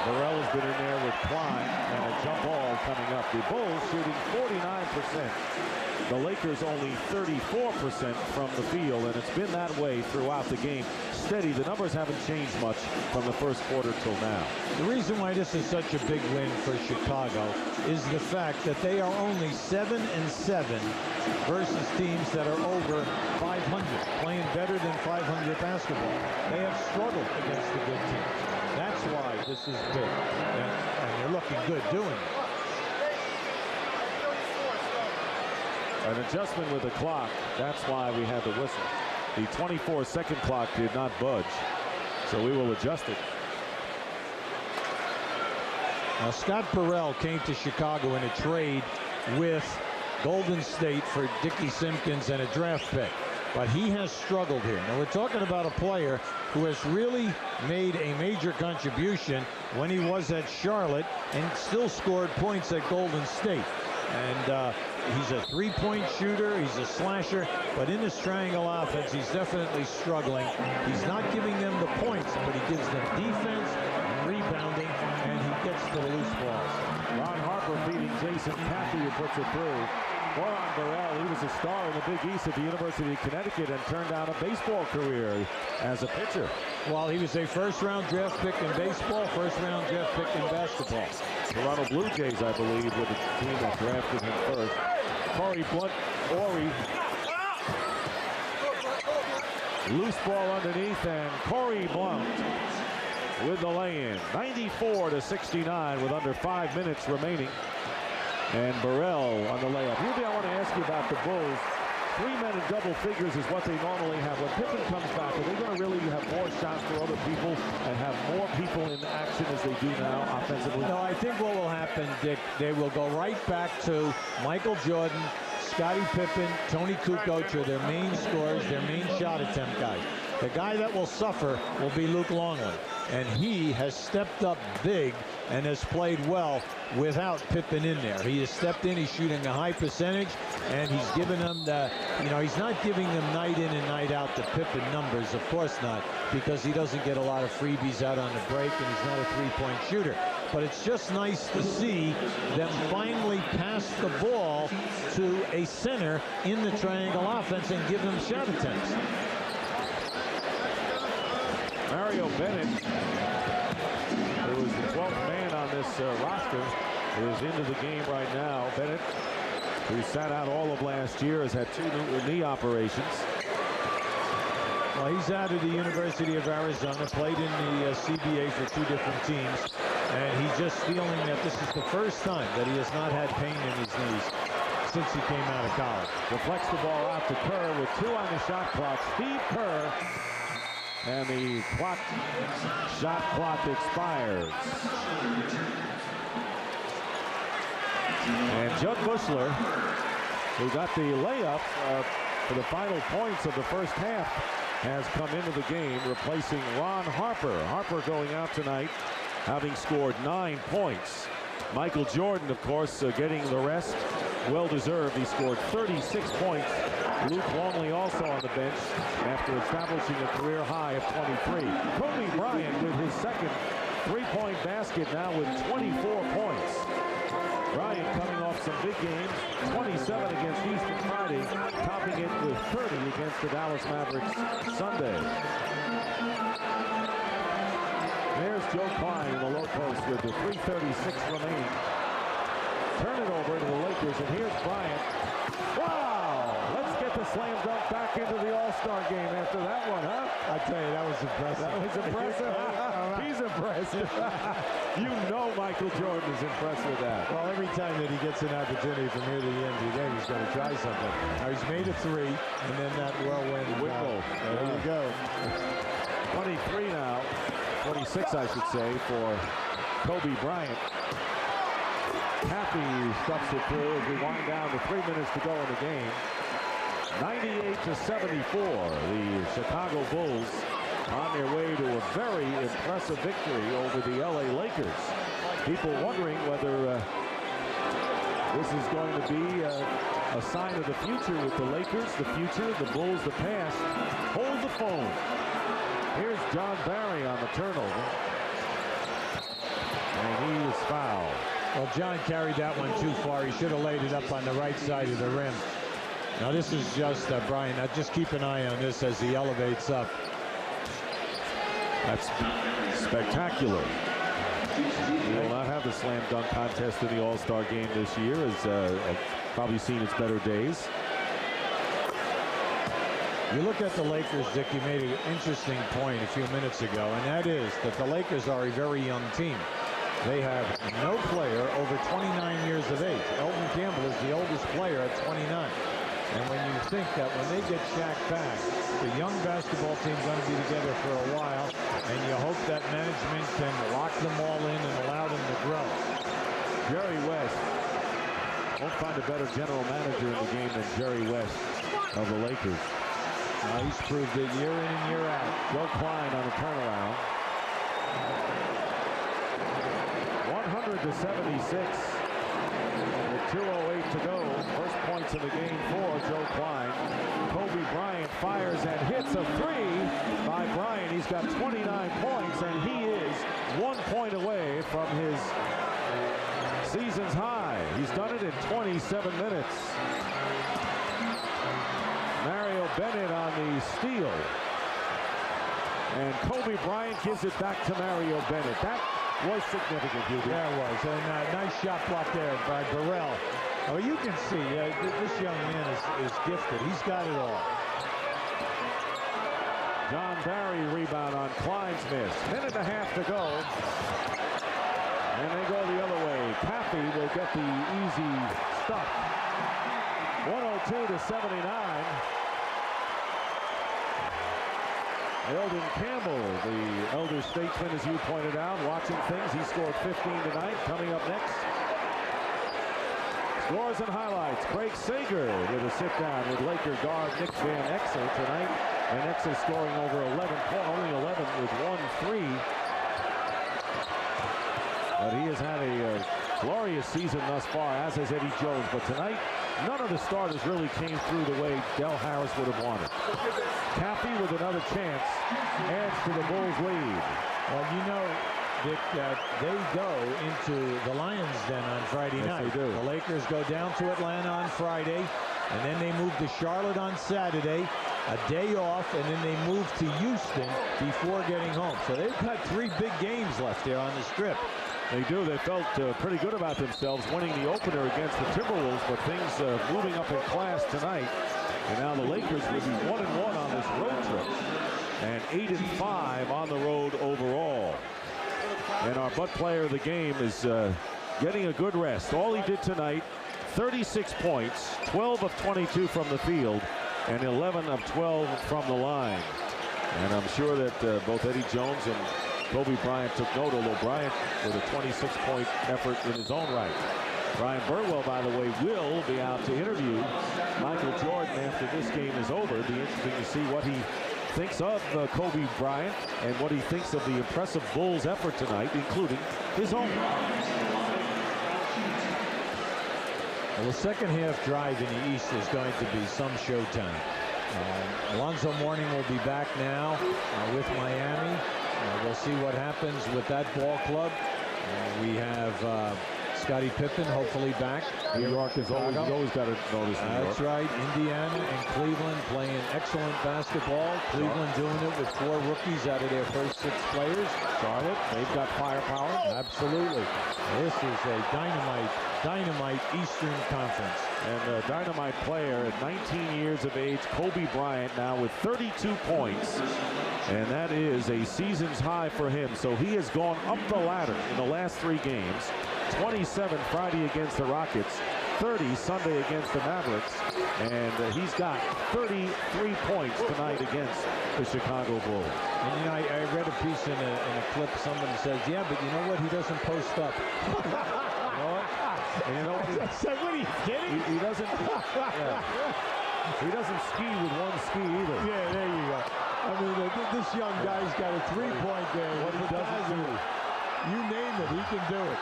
[SPEAKER 1] Burrell has been in there with Klein, and a jump ball coming up. The Bulls shooting 49%. The Lakers only 34% from the field, and it's been that way throughout the game. Steady. The numbers haven't changed much from the first quarter till now.
[SPEAKER 2] The reason why this is such a big win for Chicago is the fact that they are only 7-7 versus teams that are over 500, playing better than 500 basketball. They have struggled against the good teams. That's why this is big, and they're looking good doing it.
[SPEAKER 1] An adjustment with the clock. That's why we had the whistle. The 24-second clock did not budge, so we will adjust it.
[SPEAKER 2] Now, Scott Burrell came to Chicago in a trade with Golden State for Dickie Simpkins and a draft pick. But he has struggled here. Now, we're talking about a player who has really made a major contribution when he was at Charlotte and still scored points at Golden State. And he's a three-point shooter, he's a slasher, but in this triangle offense, he's definitely struggling. He's not giving them the points, but he gives them defense, rebounding, and he gets to the loose balls.
[SPEAKER 1] Ron Harper beating Jason Caffey, who puts it through. Ron Burrell, he was a star in the Big East at the University of Connecticut and turned down a baseball career as a pitcher.
[SPEAKER 2] Well, he was a first-round draft pick in baseball, first-round draft pick in basketball.
[SPEAKER 1] Toronto Blue Jays, I believe, were the team that drafted him first. Corey Blunt, Ori. Loose ball underneath, and Corey Blunt with the lay-in. 94-69 with under 5 minutes remaining. And Burrell on the layup. Ruby, I want to ask you about the Bulls. 3 men in double figures is what they normally have. When Pippen comes back, are they going to really have more shots for other people and have more people in action as they do now offensively?
[SPEAKER 2] No, I think what will happen, Dick, they will go right back to Michael Jordan, Scottie Pippen, Tony Kukoc are their main scorers, their main shot attempt guys. The guy that will suffer will be Luke Longley. And he has stepped up big and has played well without Pippen in there. He has stepped in, he's shooting a high percentage, and he's given them the, he's not giving them night in and night out the Pippen numbers, of course not, because he doesn't get a lot of freebies out on the break, and he's not a three-point shooter. But it's just nice to see them finally pass the ball to a center in the triangle offense and give them shot attempts.
[SPEAKER 1] Mario Bennett, who is the 12th man on this roster, is into the game right now. Bennett, who sat out all of last year, has had 2 knee operations.
[SPEAKER 2] Well, he's out of the University of Arizona, played in the CBA for 2 different teams, and he's just feeling that this is the first time that he has not had pain in his knees since he came out of college.
[SPEAKER 1] Deflects the ball out to Kerr with 2 on the shot clock. Steve Kerr, and the shot clock expires. And Judd Bushler, who got the layup for the final points of the first half, has come into the game, replacing Ron Harper. Harper going out tonight, having scored 9 points. Michael Jordan, of course, getting the rest. Well-deserved. He scored 36 points. Luke Longley also on the bench after establishing a career high of 23. Kobe Bryant with his second 3-point basket now with 24 points. Bryant coming off some big games, 27 against Houston Friday, topping it with 30 against the Dallas Mavericks Sunday. There's Joe Klein in the low post with the 3:36 remaining. Turn it over to the Lakers, and here's Bryant. Wow! Let's get the slam dunk back into the All-Star game after that one, huh?
[SPEAKER 2] I tell you, that was impressive.
[SPEAKER 1] That was impressive. He's impressive. You know Michael Jordan is impressed with that.
[SPEAKER 2] Well, every time that he gets an opportunity from here to the end of the game, he's going to try something. Now, he's made a 3, and then that whirlwind. There you go.
[SPEAKER 1] 23 now. 26, I should say, for Kobe Bryant. Caffey stuffs it through as we wind down to 3 minutes to go in the game. 98-74. The Chicago Bulls on their way to a very impressive victory over the LA Lakers. People wondering whether this is going to be a sign of the future with the Lakers, the future, the Bulls, the past. Hold the phone. Here's John Barry on the turnover. And he is fouled.
[SPEAKER 2] Well, John carried that one too far. He should have laid it up on the right side of the rim. Now, this is just Brian. Now, just keep an eye on this as he elevates up.
[SPEAKER 1] That's spectacular. We will not have the slam dunk contest in the All-Star game this year, as I've probably seen its better days.
[SPEAKER 2] You look at the Lakers, Dick, you made an interesting point a few minutes ago, and that is that the Lakers are a very young team. They have no player over 29 years of age. Elton Campbell is the oldest player at 29. And when you think that when they get Shaq back, the young basketball team's going to be together for a while, and you hope that management can lock them all in and allow them to grow.
[SPEAKER 1] Jerry West. Won't find a better general manager in the game than Jerry West of the Lakers.
[SPEAKER 2] He's proved it year in and year out.
[SPEAKER 1] Joe Klein on a turnaround. 100-76. With 2:08 to go. First points in the game for Joe Klein. Kobe Bryant fires and hits a 3 by Bryant. He's got 29 points, and he is 1 point away from his season's high. He's done it in 27 minutes. Mario Bennett on the steal. And Kobe Bryant gives it back to Mario Bennett. That was significant, Hubie.
[SPEAKER 2] There was. And nice shot block there by Burrell. Oh, you can see this young man is gifted. He's got it all.
[SPEAKER 1] John Barry rebound on Klein's miss. Minute and a half to go. And they go the other way. Caffey will get the easy stuff. 102-79. Elden Campbell, the elder statesman, as you pointed out, watching things. He scored 15 tonight. Coming up next, scores and highlights. Craig Sager with a sit-down with Laker guard Nick Van Exel tonight. Van Exel scoring over 11 points, only 11 with 1 3. But he has had a glorious season thus far, as has Eddie Jones. But tonight, none of the starters really came through the way Del Harris would have wanted. Caffey with another chance adds to the Bulls' lead.
[SPEAKER 2] Well, you know, Dick, they go into the Lions Den on Friday night.
[SPEAKER 1] Yes, they do.
[SPEAKER 2] The Lakers go down to Atlanta on Friday, and then they move to Charlotte on Saturday. a day off, and then they move to Houston before getting home. So they've got 3 big games left there on the Strip.
[SPEAKER 1] They do. They felt pretty good about themselves winning the opener against the Timberwolves, but things moving up in class tonight. And now the Lakers will be 1-1 on this road trip and 8-5 on the road overall. And our butt player of the game is getting a good rest. All he did tonight, 36 points, 12 of 22 from the field, and 11 of 12 from the line. And I'm sure that both Eddie Jones and Kobe Bryant took note, although Bryant with a 26-point effort in his own right. Brian Burwell, by the way, will be out to interview Michael Jordan after this game is over. It'll be interesting to see what he thinks of Kobe Bryant and what he thinks of the impressive Bulls effort tonight, including his own.
[SPEAKER 2] Well, the second half drive in the East is going to be some showtime. Alonzo Mourning will be back now with Miami. We'll see what happens with that ball club. We have Scottie Pippen hopefully back.
[SPEAKER 1] New York is always got to notice New York.
[SPEAKER 2] That's right. Indiana and Cleveland playing excellent basketball. Cleveland doing it with 4 rookies out of their first 6 players.
[SPEAKER 1] Charlotte, they've got firepower.
[SPEAKER 2] Absolutely. This is a dynamite Eastern Conference.
[SPEAKER 1] And a dynamite player at 19 years of age, Kobe Bryant, now with 32 points. And that is a season's high for him. So he has gone up the ladder in the last 3 games. 27 Friday against the Rockets, 30 Sunday against the Mavericks, and he's got 33 points tonight against the Chicago Bulls.
[SPEAKER 2] And you know, I read a piece in a clip. Somebody says, yeah, but you know what? He doesn't post up.
[SPEAKER 1] You know what? And you know,
[SPEAKER 3] What are you kidding?
[SPEAKER 1] he doesn't. Yeah. He doesn't ski with one ski either.
[SPEAKER 2] Yeah, there you go. I mean, this young guy's got a 3-point game.
[SPEAKER 1] What he doesn't do.
[SPEAKER 2] You name it, he can do it.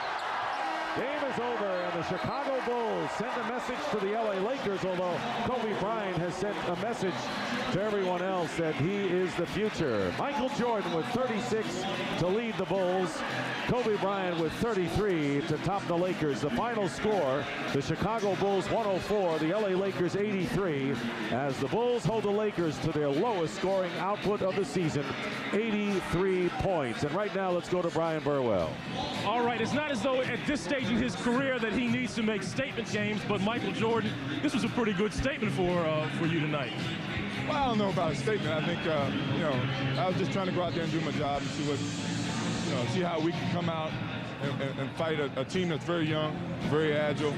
[SPEAKER 1] Game is over, and the Chicago Bulls send a message to the LA Lakers, although Kobe Bryant has sent a message to everyone else that he is the future. Michael Jordan with 36 to lead the Bulls. Kobe Bryant with 33 to top the Lakers. The final score, the Chicago Bulls 104, the LA Lakers 83, as the Bulls hold the Lakers to their lowest scoring output of the season, 83 points. And right now, let's go to Brian Burwell.
[SPEAKER 3] All right, it's not as though at this stage in his career that he needs to make statement games, but Michael Jordan, this was a pretty good statement for you tonight.
[SPEAKER 4] Well, I don't know about a statement. I think, you know, I was just trying to go out there and do my job and see what, you know, see how we can come out and fight a team that's very young, very agile.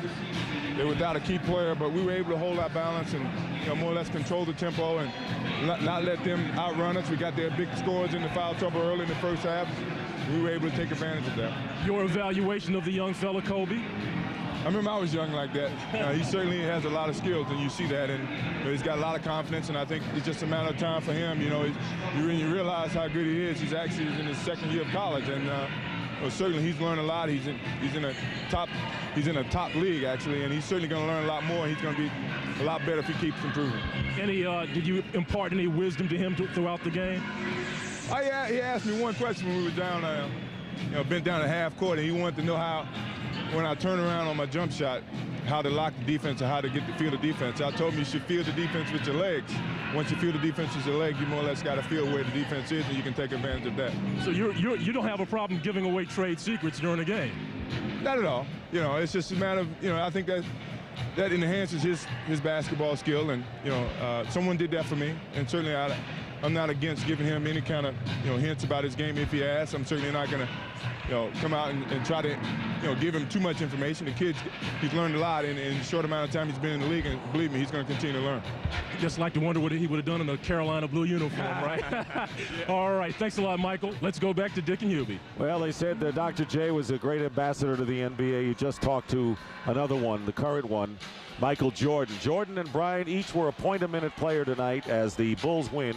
[SPEAKER 4] They're without a key player, but we were able to hold our balance and, you know, more or less control the tempo and not let them outrun us. We got their big scores in the foul trouble early in the first half. We were able to take advantage of that.
[SPEAKER 3] Your evaluation of the young fella, Kobe?
[SPEAKER 4] I remember I was young like that. He certainly has a lot of skills, and you see that, and you know, he's got a lot of confidence, and I think it's just a matter of time for him. You know, you realize how good he is. He's actually in his 2nd year of college, and well, certainly he's learned a lot. He's in a top league actually, and he's certainly going to learn a lot more. He's going to be a lot better if he keeps improving.
[SPEAKER 3] Did you impart any wisdom to him throughout the game?
[SPEAKER 4] Oh yeah, he asked me one question when we were down, you know, bent down at half court, and he wanted to know how, when I turn around on my jump shot, how to lock the defense or how to feel the defense. I told him you should feel the defense with your legs. Once you feel the defense with your leg, you more or less got to feel where the defense is, and you can take advantage of that.
[SPEAKER 3] So you don't have a problem giving away trade secrets during a game?
[SPEAKER 4] Not at all. You know, it's just a matter of, you know, I think that enhances his basketball skill, and you know, someone did that for me, and certainly I'm not against giving him any kind of, you know, hints about his game if he asks. I'm certainly not going to, you know, come out and try to, you know, give him too much information. The kid, he's learned a lot in a short amount of time he's been in the league, and believe me, he's going to continue to learn.
[SPEAKER 3] Just like to wonder what he would have done in a Carolina blue uniform, right? Yeah. All right, thanks a lot, Michael. Let's go back to Dick and Hubie.
[SPEAKER 1] Well, they said that Dr. J was a great ambassador to the NBA. You just talked to another one, the current one, Michael Jordan. Jordan and Bryant each were a point-a-minute player tonight as the Bulls win